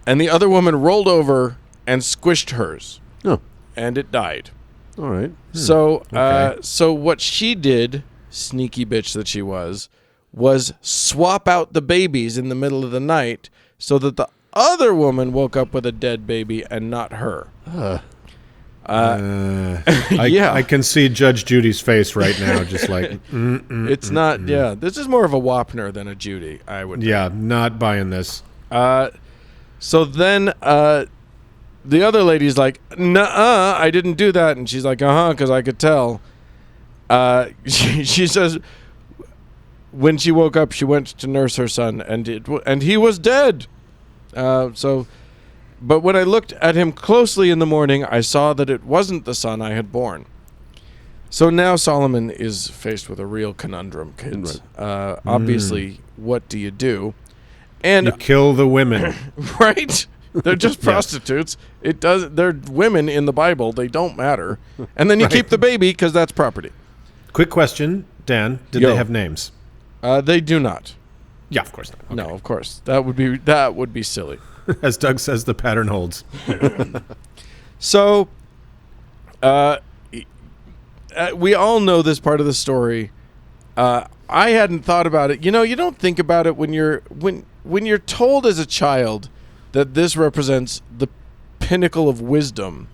and the other woman rolled over and squished hers, Oh, and it died. all right. So, Okay. so what she did, sneaky bitch that she was swap out the babies in the middle of the night so that the other woman woke up with a dead baby and not her. Yeah. I can see Judge Judy's face right now, just like, It's not. Yeah, this is more of a Wapner than a Judy, I would. yeah, not buying this. So then the other lady's like, "Nuh-uh, I didn't do that," and she's like, because I could tell. She says, when she woke up, she went to nurse her son, and he was dead. But when I looked at him closely in the morning, I saw that it wasn't the son I had born. So now Solomon is faced with a real conundrum, kids. Obviously, what do you do? And You kill the women. right, they're just prostitutes. They're women in the Bible. They don't matter. And then you keep the baby because that's property. Quick question, Dan. Did Yo. they have names? They do not. Yeah, of course not. Okay. No, of course. That would be silly. As Doug says, the pattern holds. So, we all know this part of the story. I hadn't thought about it. You know, you don't think about it when you're told as a child that this represents the pinnacle of wisdom,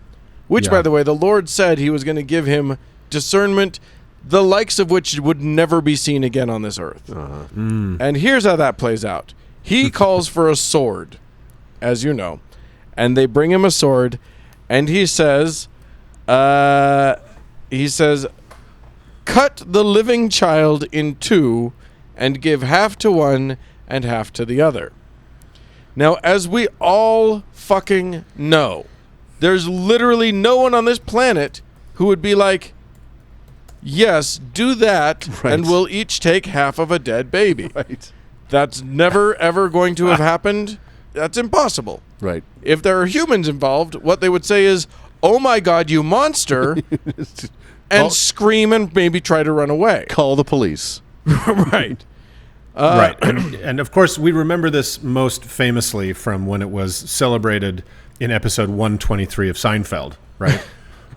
which, Yeah. by the way, the Lord said He was going to give him discernment, the likes of which would never be seen again on this earth. And here's how that plays out. He calls for a sword, as you know, and they bring him a sword, and he says, cut the living child in two and give half to one and half to the other. Now, as we all fucking know, there's literally no one on this planet who would be like, yes, do that, Right. and we'll each take half of a dead baby. Right. That's never, ever going to have happened. That's impossible. Right. If there are humans involved, what they would say is, "Oh my God, you monster," and scream and maybe try to run away. Call the police. Right. Right. And of course, we remember this most famously from when it was celebrated in episode 123 of Seinfeld, right?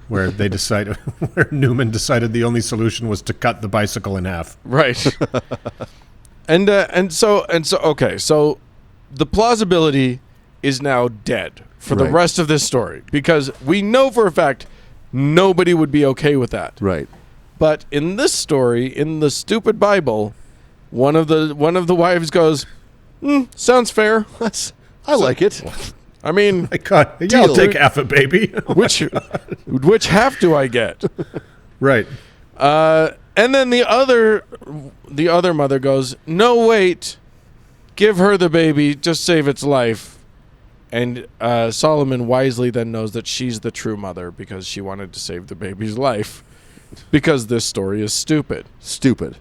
Where where Newman decided the only solution was to cut the bicycle in half. Right. and so okay, so the plausibility is now dead for the Right. rest of this story because we know for a fact nobody would be okay with that. Right. But in this story, in the stupid Bible, one of the wives goes, "Sounds fair." I like it. I mean, My God, yeah, I'll Deal. take half a baby. which half do I get? Right. And then the other mother goes, "No, wait, give her the baby, just save its life." And Solomon wisely then knows that she's the true mother because she wanted to save the baby's life because this story is stupid. Stupid.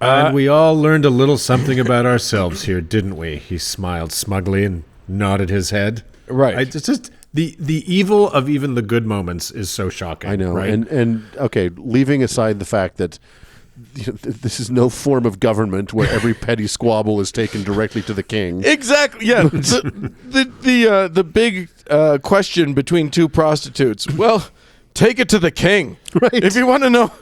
And we all learned a little something about ourselves here, didn't we? He smiled smugly and nodded his head. Right. It's just the evil of even the good moments is so shocking. I know. right? And okay, leaving aside the fact that this is no form of government where every petty squabble is taken directly to the king. Exactly. Yeah. The big question between two prostitutes. Well, take it to the king. Right. If you want to know,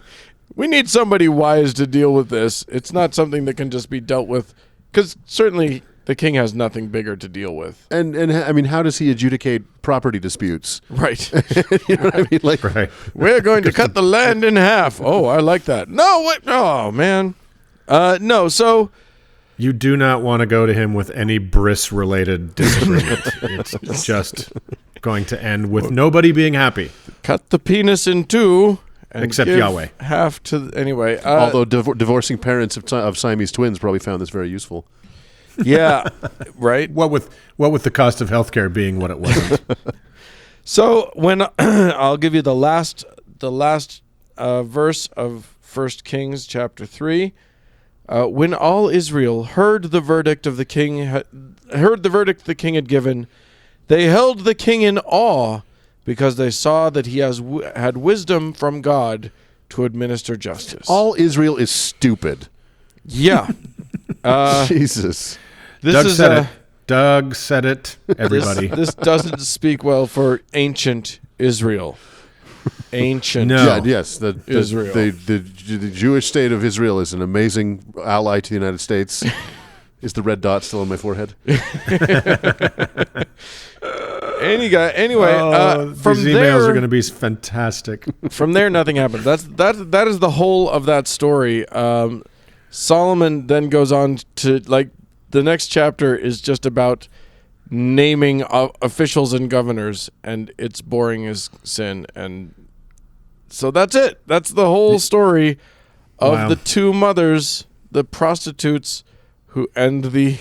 we need somebody wise to deal with this. It's not something that can just be dealt with, because certainly the king has nothing bigger to deal with. And I mean, how does he adjudicate property disputes? Right. You know what I mean? Like, Right. We're going to cut the land in half. Oh, I like that. No, what? Oh, man. No, so You do not want to go to him with any Briss-related disagreement. It's just going to end with nobody being happy. cut the penis in two. And Except give Yahweh. Half to anyway. although divorcing parents of Siamese twins probably found this very useful. Yeah, right. What with the cost of healthcare being what it wasn't. So when I'll give you the last verse of 1 Kings chapter 3. When all Israel heard the verdict the king had given, they held the king in awe, because they saw that he had wisdom from God to administer justice. All Israel is stupid. Yeah. Jesus. This Doug is said it. Doug said it. Everybody. This doesn't speak well for ancient Israel. Ancient. No. Yeah, yes. Israel. The Jewish state of Israel is an amazing ally to the United States. Is the red dot still on my forehead? Anyway, from these emails there, are going to be fantastic. from there, nothing happened. That is the whole of that story. Solomon then goes on to, like, the next chapter is just about naming officials and governors, and it's boring as sin. And so that's it. That's the whole story of Wow. the two mothers, the prostitutes, who end the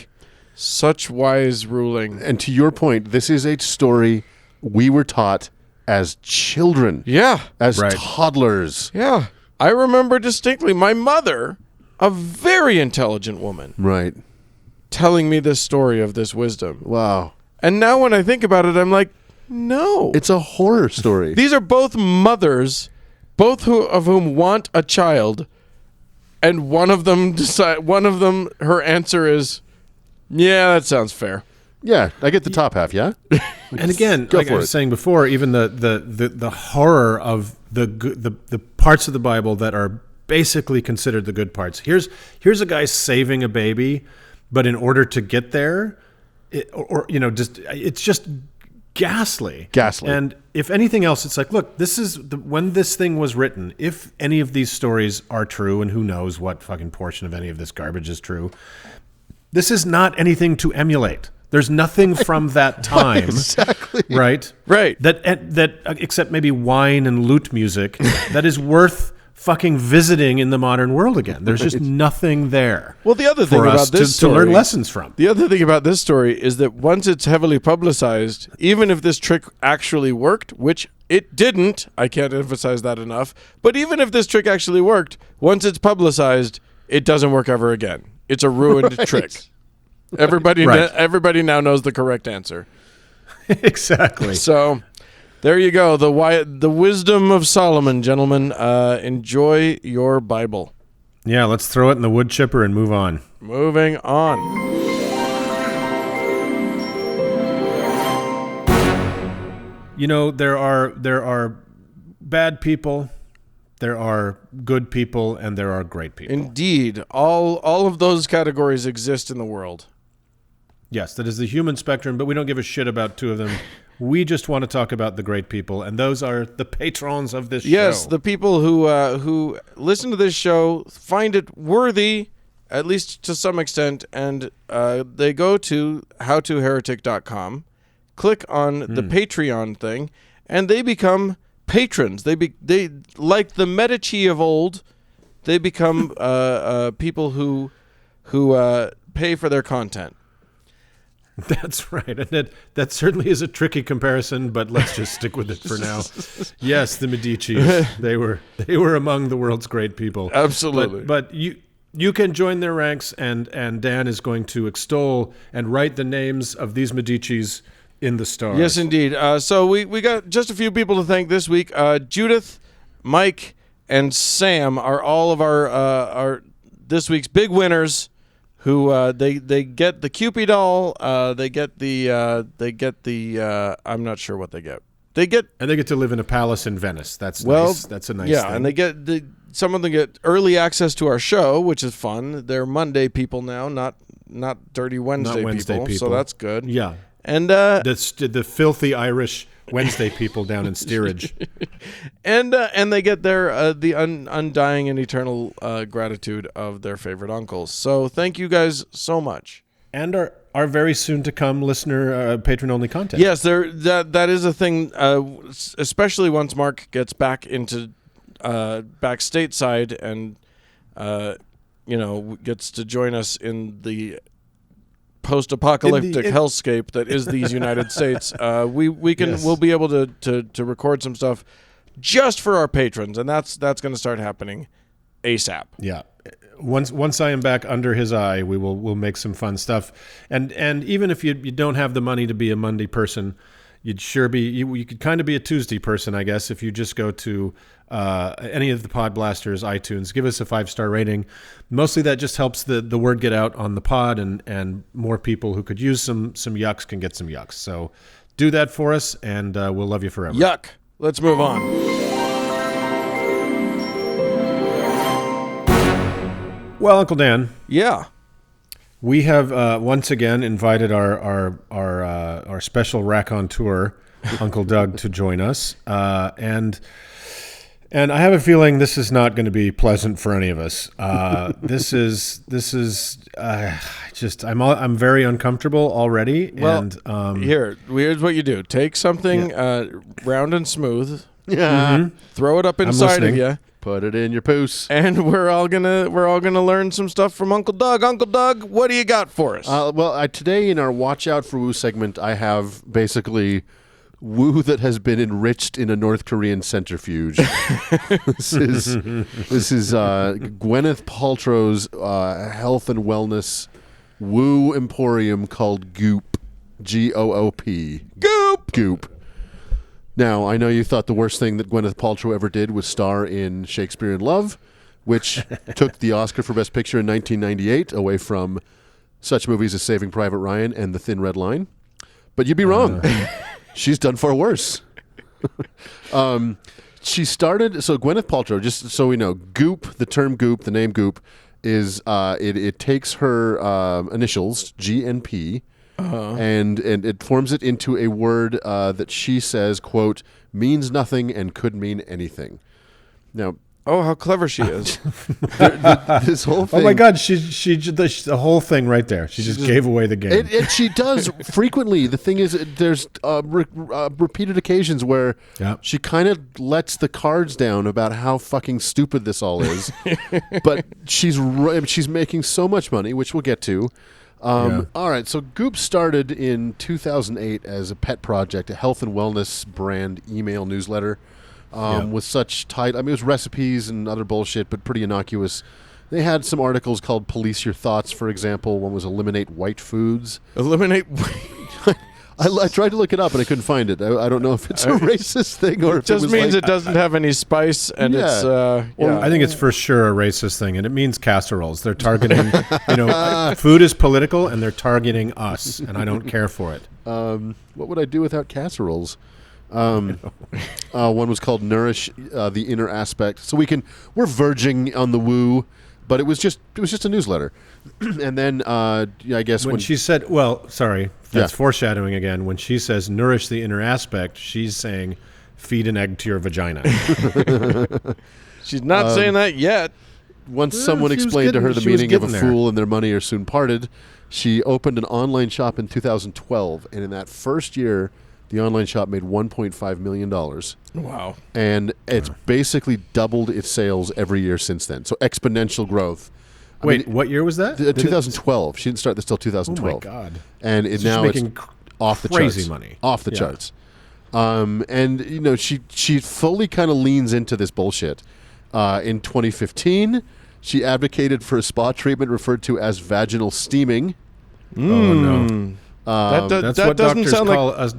such wise ruling. And to your point, this is a story we were taught as children, Yeah. as Right. toddlers. Yeah. I remember distinctly my mother, a very intelligent woman, Right. telling me this story of this wisdom. Wow. And now when I think about it, I'm like, no. It's a horror story. These are both mothers, of whom want a child, and one of them, her answer is, yeah, that sounds fair. Yeah, I get the top half, yeah? And again, Go like I for was it. saying before, even the horror of the parts of the Bible that are basically considered the good parts. Here's a guy saving a baby, but in order to get there, it's just ghastly. Ghastly. And if anything else, it's like, look, this is when this thing was written. If any of these stories are true, and who knows what fucking portion of any of this garbage is true, this is not anything to emulate. There's nothing from that time, Exactly. right? Right. That except maybe wine and lute music that is worth fucking visiting in the modern world again. There's just nothing there. Well, the other thing for about us this to learn story- lessons from. The other thing about this story is that once it's heavily publicized, even if this trick actually worked, which it didn't, I can't emphasize that enough, but even if this trick actually worked, once it's publicized, it doesn't work ever again. It's a ruined trick. Everybody Right. everybody now knows the correct answer. Exactly. So there you go. The wisdom of Solomon, gentlemen. Enjoy your Bible. Yeah, let's throw it in the wood chipper and move on. Moving on. You know, there are bad people, there are good people, and there are great people. Indeed, all of those categories exist in the world. Yes, that is the human spectrum, but we don't give a shit about two of them. We just want to talk about the great people, and those are the patrons of this Yes, show. the people who listen to this show find it worthy, at least to some extent, and they go to howtoheretic.com, click on the Patreon thing, and they become patrons. They like the Medici of old. They become people who pay for their content. That's right. And that certainly is a tricky comparison, but let's just stick with it for now. Yes, the Medici. They were among the world's great people. Absolutely. But you you can join their ranks, and Dan is going to extol and write the names of these Medicis in the stars. Yes, indeed. So we got just a few people to thank this week. Judith, Mike, and Sam are all of our this week's big winners. Who they get the Cupid doll. They get the I'm not sure what they get. They get to live in a palace in Venice. That's nice. That's a nice thing. And they get some of them get early access to our show, which is fun. They're Monday people now, not Dirty Wednesday, people. So that's good. Yeah. And that's the filthy Irish Wednesday people down in Steerage. and they get their the undying and eternal gratitude of their favorite uncles. So thank you guys so much. And our very soon to come listener patron only content. Yes, that is a thing, especially once Mark gets back into back stateside and gets to join us in the post-apocalyptic hellscape that is these United States. We'll be able to record some stuff just for our patrons, and that's going to start happening ASAP. Yeah. Once I am back under his eye, we'll make some fun stuff. And even if you don't have the money to be a Monday person, you'd sure be you could kind of be a Tuesday person, I guess, if you just go to any of the Pod Blasters iTunes, give us a 5-star rating. Mostly that just helps the word get out on the pod, and more people who could use some yucks can get some yucks. So do that for us, and we'll love you forever. Yuck. Let's move on. Well, Uncle Dan. Yeah. We have once again invited our special raconteur, Uncle Doug, to join us, and I have a feeling this is not going to be pleasant for any of us. This is I'm very uncomfortable already. Well, and here's what you do: take something round and smooth, Yeah. throw it up inside of you. Put it in your poos. And we're all gonna learn some stuff from Uncle Doug. Uncle Doug, what do you got for us? Today in our Watch Out for Woo segment, I have basically woo that has been enriched in a North Korean centrifuge. This is Gwyneth Paltrow's health and wellness woo emporium called Goop, Goop. Goop. Now, I know you thought the worst thing that Gwyneth Paltrow ever did was star in Shakespeare in Love, which took the Oscar for Best Picture in 1998 away from such movies as Saving Private Ryan and The Thin Red Line. But you'd be wrong. She's done far worse. She started, so Gwyneth Paltrow, just so we know, Goop, the term Goop, the name Goop, is it takes her initials, G and P, and it forms it into a word that she says, quote, means nothing and could mean anything. Now, oh, how clever she is! This whole thing. Oh my God, she the whole thing right there. She just gave away the game. And she does frequently. The thing is, there's repeated occasions where she kind of lets the cards down about how fucking stupid this all is. But she's making so much money, which we'll get to. All right, so Goop started in 2008 as a pet project, a health and wellness brand email newsletter with such tight. I mean, it was recipes and other bullshit, but pretty innocuous. They had some articles called Police Your Thoughts, for example. One was Eliminate White Foods. Eliminate I tried to look it up, and I couldn't find it. I don't know if it's a racist thing or if just it was means it doesn't have any spice, and it's I think it's for sure a racist thing, and it means casseroles. They're targeting, food is political, and they're targeting us, and I don't care for it. What would I do without casseroles? One was called Nourish the Inner Aspect. So we're verging on the woo, but it was just a newsletter. And then I guess when she said, that's foreshadowing again. When she says nourish the inner aspect, she's saying feed an egg to your vagina. She's not saying that yet. Once someone explained to her the meaning of a fool and their money are soon parted, she opened an online shop in 2012, and in that first year, the online shop made $1.5 million. Wow. And it's basically doubled its sales every year since then. So exponential growth. Wait, what year was that? 2012. She didn't start this till 2012. Oh, my God. And now it's off the charts. Crazy money. Off the charts. And, she fully kind of leans into this bullshit. In 2015, She advocated for a spa treatment referred to as vaginal steaming. Oh no, That that's that what doesn't doctors sound call like.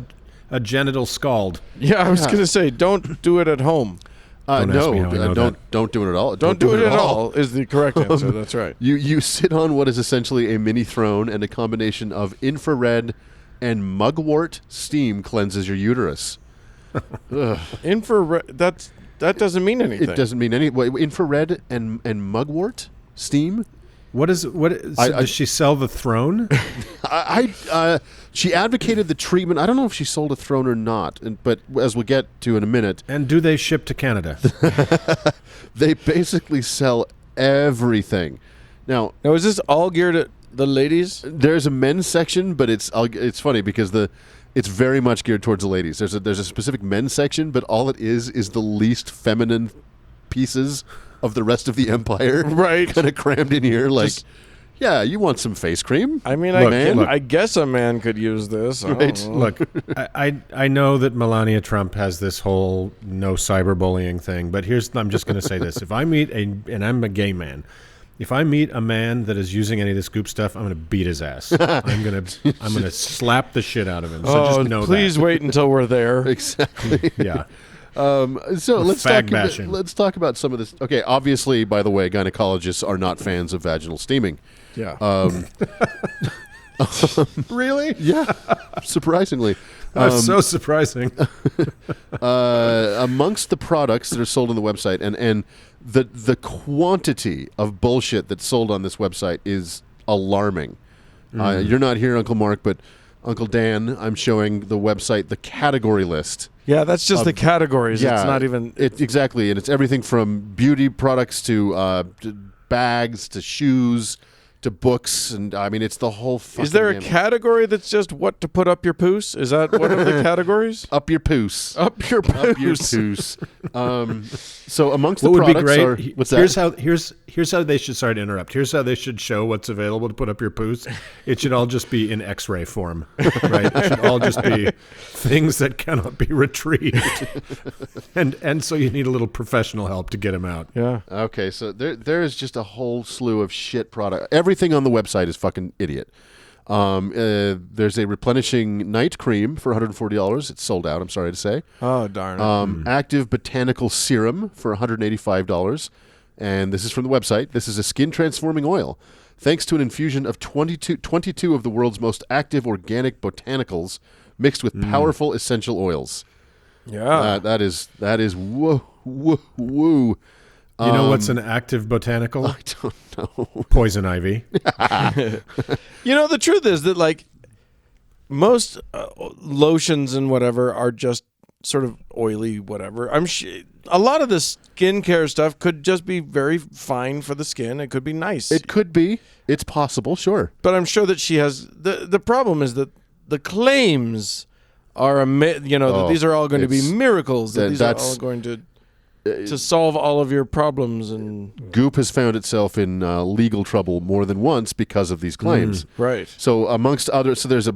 a genital scald. Yeah, I was going to say, don't do it at home. Don't ask me how I know Don't do it at all. Don't do it at all is the correct answer. That's right. You sit on what is essentially a mini throne, and a combination of infrared and mugwort steam cleanses your uterus. Infrared. That doesn't mean anything. It doesn't mean any. Infrared and mugwort steam. Does she sell the throne? She advocated the treatment. I don't know if she sold a throne or not, but as we'll get to in a minute, And do they ship to Canada? they basically sell everything. Now, Now, is this all geared at the ladies? there's a men's section, but it's funny because it's very much geared towards the ladies. There's a specific men's section, but all it is the least feminine pieces of the rest of the empire, Right. Kind of crammed in here, like. Just- Yeah, you want some face cream? I mean, Look, I guess a man could use this. I don't Right. know. Look, I know that Melania Trump has this whole no cyberbullying thing, but I'm just going to say this: if I meet and I'm a gay man, if I meet a man that is using any of this goop stuff, I'm going to beat his ass. I'm going to slap the shit out of him. So just know please that. wait until we're there. Exactly. Yeah. So let's fag bashing. let's talk about some of this. Okay, obviously, by the way, gynecologists are not fans of vaginal steaming. Yeah. Really? Yeah, surprisingly. That's so surprising. Amongst the products that are sold on the website, and the quantity of bullshit that's sold on this website is alarming. You're not here, Uncle Mark, but Uncle Dan, I'm showing the website the category list. Yeah, that's just the categories. Yeah, It's not even. Exactly, and it's everything from beauty products to bags to shoes to books, and I mean, it's the whole. Is there a gamut. category that's just what to put up your poos? Is that one of the categories? Up your poos. Up your poos. Up your poos. So amongst What the would be products great? are what's here's that? here's how they should. Sorry to interrupt. Here's how they should show what's available to put up your poos. It should all just be in X-ray form, right? It should all just be things that cannot be retrieved, and so you need a little professional help to get them out. Yeah. Okay, so there is just a whole slew of shit product. Everything on the website is fucking idiot. There's a replenishing night cream for $140. It's sold out, I'm sorry to say. Oh, darn it. Active botanical serum for $185. And this is from the website. This is a skin transforming oil. Thanks to an infusion of 22 of the world's most active organic botanicals mixed with powerful essential oils. Yeah. That is woo, woo, woo. You know what's an active botanical? I don't know. Poison ivy. You know, the truth is that, like, most lotions and whatever are just sort of oily, whatever. A lot of the skincare stuff could just be very fine for the skin. It could be nice. It could be. It's possible, sure. But I'm sure that she has... The problem is that the claims are, that these are all going to be miracles. That these are all going to solve all of your problems. And Goop has found itself in legal trouble more than once because of these claims. right. So amongst others, there's a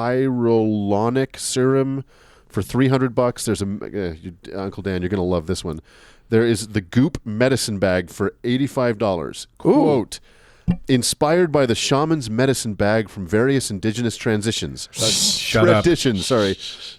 hyaluronic serum for $300. There's Uncle Dan, you're gonna love this one. There is the Goop medicine bag for $85. Quote. Inspired by the shaman's medicine bag from various indigenous traditions. Shut up. Traditions, sorry.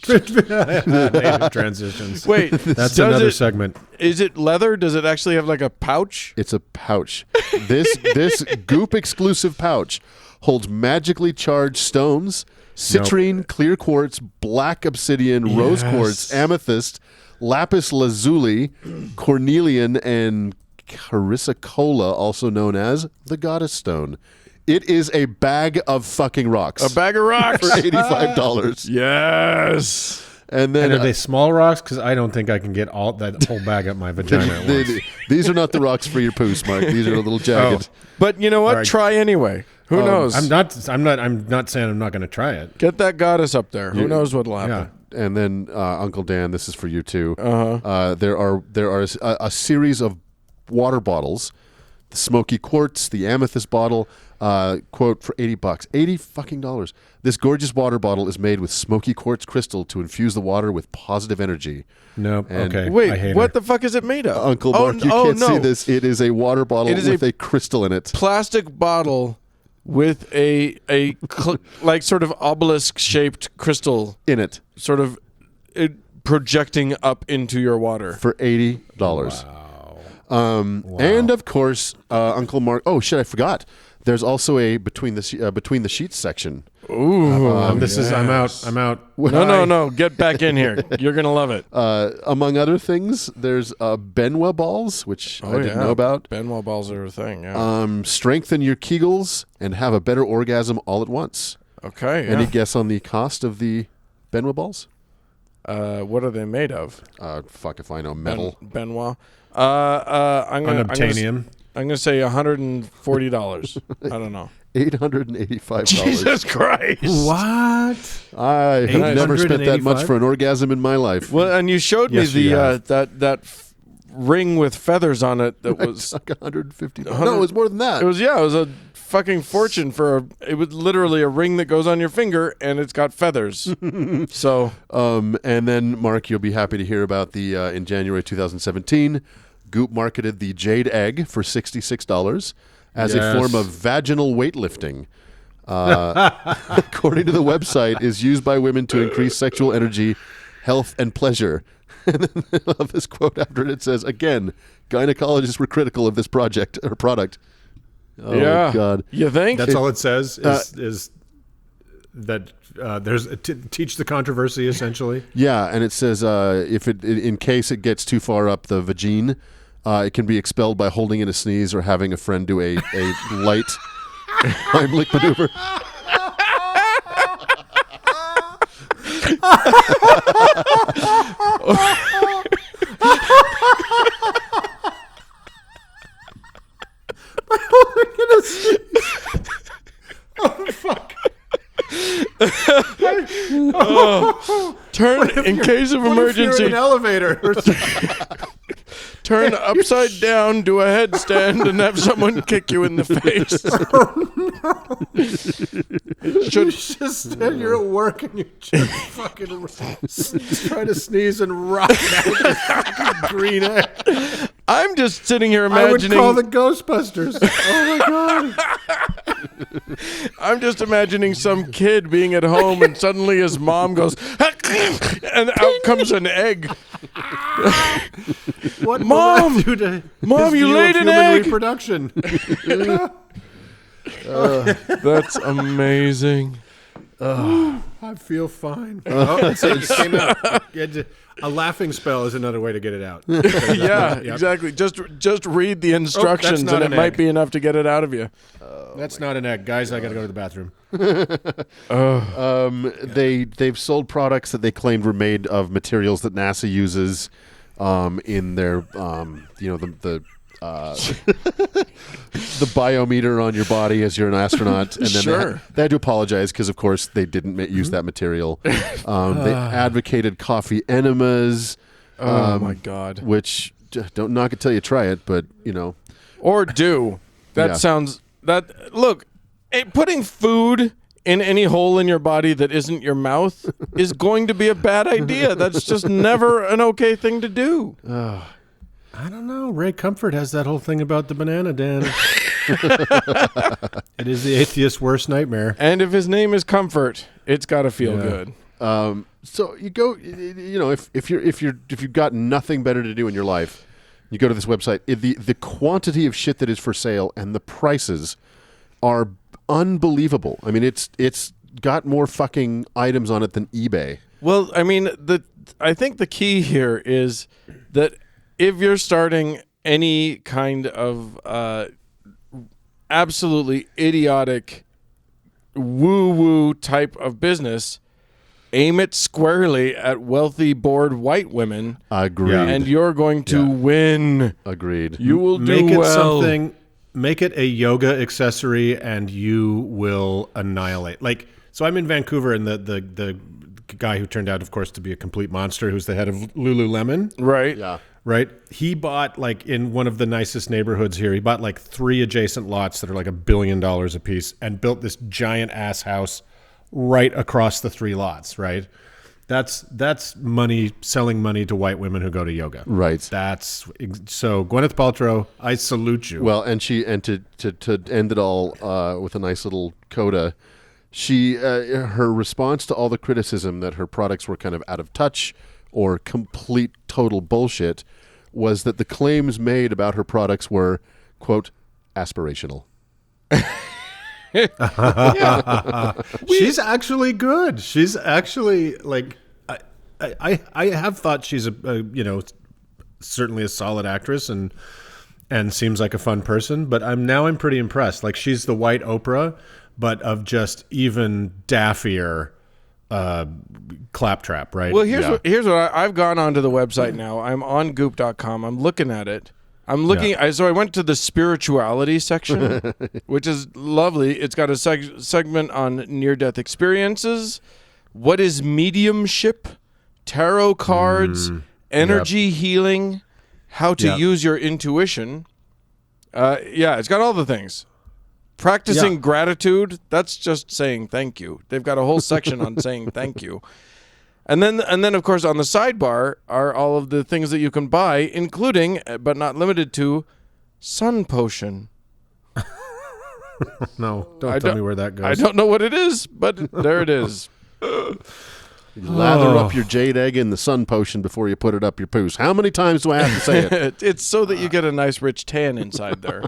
Native transitions. Wait, That's does another it- segment. Is it leather? Does it actually have like a pouch? It's a pouch. This Goop exclusive pouch holds magically charged stones, citrine, clear quartz, black obsidian, rose quartz, amethyst, lapis lazuli, cornelian, and chrysocolla, also known as the goddess stone. It is a bag of fucking rocks. A bag of rocks. For $85. Yes. And then And are they small rocks? Because I don't think I can get all that whole bag up my vagina at once. these are not the rocks for your poos, Mark. These are a little jagged. But you know what? All right. Try anyway. Who knows? I'm not saying I'm not going to try it. Get that goddess up there. Who knows what'll happen? Yeah. And then Uncle Dan, this is for you too. There are a series of water bottles the smoky quartz, the amethyst bottle. Quote for $80, $80 This gorgeous water bottle is made with smoky quartz crystal to infuse the water with positive energy. Nope. And- Okay. I Wait, hate what her. the fuck is it made of? Uncle Mark, you can't see this. It is a water bottle It is with a crystal in it. Plastic bottle with like sort of obelisk shaped crystal In it sort of projecting up into your water. for $80. And of course, Uncle Mark. Oh shit! I forgot. There's also a between the sheets section. Ooh. This is. I'm out. I'm out. No. Get back in here. You're going to love it. Among other things, there's Benwa balls, which I didn't know about. Benwa balls are a thing, yeah. Strengthen your Kegels and have a better orgasm all at once. Okay, yeah. Any guess on the cost of the Benwa balls? What are they made of? Fuck if I know. Metal. Benwa. I'm gonna Unobtainium. I'm gonna say $140. I don't know. $885. Jesus Christ! What? I have never spent that much $885? for an orgasm in my life. Well, and you showed Yes, me you the have. that ring with feathers on it that was. It's like $150. No, it was more than that. It was a fucking fortune for it was literally a ring that goes on your finger and it's got feathers. So And then, Mark, you'll be happy to hear about the in January 2017, Goop marketed the Jade Egg for $66 as a Yes. form of vaginal weightlifting. According to the website, is used by women to increase sexual energy, health, and pleasure. And then I love this quote after it. It says, again, gynecologists were critical of this project or product. Oh, yeah, my God. you think? That's all it says. Is that there's teach the controversy essentially. Yeah, and it says if it in case it gets too far up the vagine, it can be expelled by holding in a sneeze or having a friend do a light Heimlich maneuver. Turn in case of What if you're emergency. in an elevator? Or Turn upside down, do a headstand, and have someone kick you in the face. just you're at work and you just fucking try to sneeze and rock out your fucking green egg. I'm just sitting here I would imagining. call the Ghostbusters. Oh my god! I'm just imagining some kid being at home and suddenly his mom goes, and out comes an egg. What Mom! will that do to Mom, his you view laid of an human egg! reproduction? That's amazing. I feel fine. Oh, so it came out. A laughing spell is another way to get it out. Yeah, Yep. exactly. Just read the instructions, not and it an might egg. be enough to get it out of you. That's not an egg, guys. I got to go to the bathroom. They've sold products that they claimed were made of materials that NASA uses in their the the biometer on your body as you're an astronaut, and then Sure. they had to apologize because, of course, they didn't use that material. They advocated coffee enemas, Oh my God. which don't knock it till you try it, but Or do. That Yeah. sounds that look, putting food in any hole in your body that isn't your mouth is going to be a bad idea. That's just never an okay thing to do. I don't know. Ray Comfort has that whole thing about the banana, Dan. It is the atheist's worst nightmare. And if his name is Comfort, it's got to feel Yeah. good. So you go, if you've got nothing better to do in your life, you go to this website. The quantity of shit that is for sale and the prices are unbelievable. I mean, it's got more fucking items on it than eBay. Well, I mean, I think the key here is that if you're starting any kind of absolutely idiotic woo-woo type of business, aim it squarely at wealthy, bored white women, Agreed. Yeah. and you're going to win. Agreed. You will do Make it well. something. Make it a yoga accessory, and you will annihilate. Like, so I'm in Vancouver, and the guy who turned out, of course, to be a complete monster, who's the head of Lululemon, Right? Yeah. right? He bought, like, in one of the nicest neighborhoods here, he bought like 3 adjacent lots that are like $1 billion a piece and built this giant ass house right across the 3 lots, right? That's money, selling money to white women who go to yoga. Right. So Gwyneth Paltrow, I salute you. Well, and to end it all with a nice little coda, she her response to all the criticism that her products were kind of out of touch or complete total bullshit was that the claims made about her products were, quote, aspirational. She's actually good. She's actually, like, I have thought she's a certainly a solid actress and seems like a fun person, but I'm pretty impressed. Like, she's the white Oprah, but of just even daffier claptrap, right? Well, here's what I've gone onto the website now. I'm on goop.com. I'm looking at it. I'm looking. So I went to the spirituality section, which is lovely. It's got a segment on near-death experiences. What is mediumship? Tarot cards, energy healing, how to use your intuition. It's got all the things. Practicing gratitude, that's just saying thank you. They've got a whole section on saying thank you. And then of course on the sidebar are all of the things that you can buy, including but not limited to sun potion. No, don't tell me where that goes. I don't know what it is, but there it is. Lather up your jade egg in the sun potion before you put it up your poos. How many times do I have to say it? It's so that you get a nice rich tan inside there.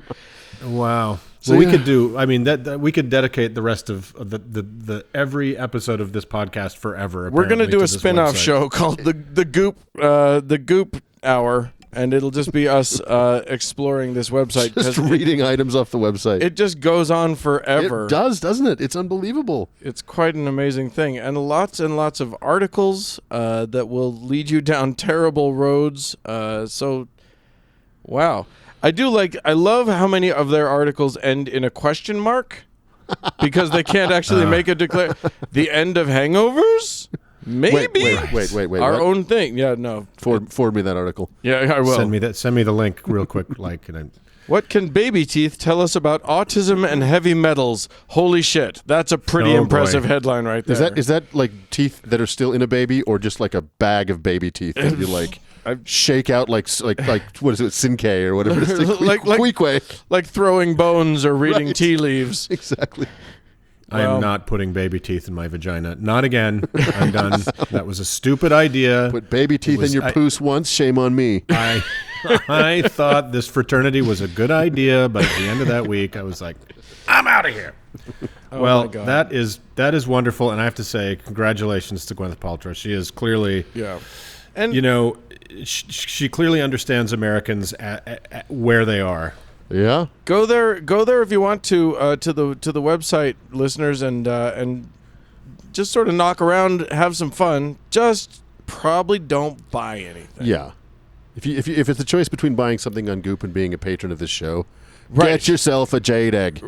Wow. So we could do. I mean, that we could dedicate the rest of the every episode of this podcast forever. We're going to do a spin-off show called the Goop Hour, and it'll just be us exploring this website. Just reading items off the website. It just goes on forever. It does, doesn't it? It's unbelievable. It's quite an amazing thing, and lots of articles that will lead you down terrible roads. Wow. I love how many of their articles end in a question mark because they can't actually make a declare. The end of Hangovers? Maybe. Wait. Our what? own thing. Yeah, no. Forward me that article. Yeah, I will. Send me the link real quick. What can baby teeth tell us about autism and heavy metals? Holy shit. That's a pretty impressive headline right there. Is that like teeth that are still in a baby or just like a bag of baby teeth that you like shake out like what is it, Sinkei or whatever it is? like throwing bones or reading tea leaves. Exactly. I am not putting baby teeth in my vagina. Not again. I'm done. That was a stupid idea. Put baby teeth in your poos once, shame on me. I thought this fraternity was a good idea, but at the end of that week, I was like, I'm out of here. Well, that is wonderful, and I have to say, congratulations to Gwyneth Paltrow. She is clearly, and she clearly understands Americans at where they are. Yeah, go there if you want to the website, listeners, and just sort of knock around, have some fun. Just probably don't buy anything. Yeah, if it's a choice between buying something on Goop and being a patron of this show, get yourself a jade egg.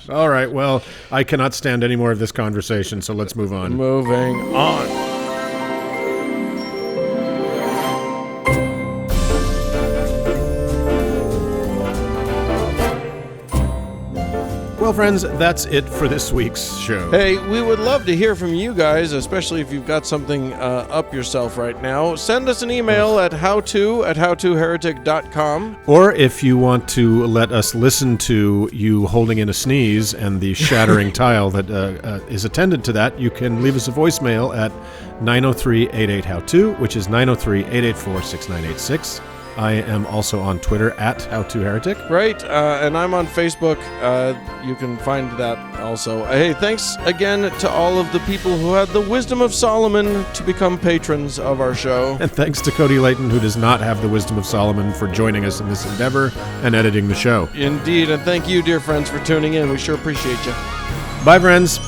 All right. Well, I cannot stand any more of this conversation, so let's move on. Moving on. Well, friends, that's it for this week's show. Hey, we would love to hear from you guys, especially if you've got something up yourself right now. Send us an email at howto@howtoheretic.com. Or if you want to let us listen to you holding in a sneeze and the shattering tile that is attendant to that, you can leave us a voicemail at 903-88-HOW-TO, which is 903-884-6986. I am also on Twitter at HowToHeretic. Right, and I'm on Facebook. You can find that also. Hey, thanks again to all of the people who had the wisdom of Solomon to become patrons of our show. And thanks to Cody Layton, who does not have the wisdom of Solomon, for joining us in this endeavor and editing the show. Indeed, and thank you, dear friends, for tuning in. We sure appreciate you. Bye, friends.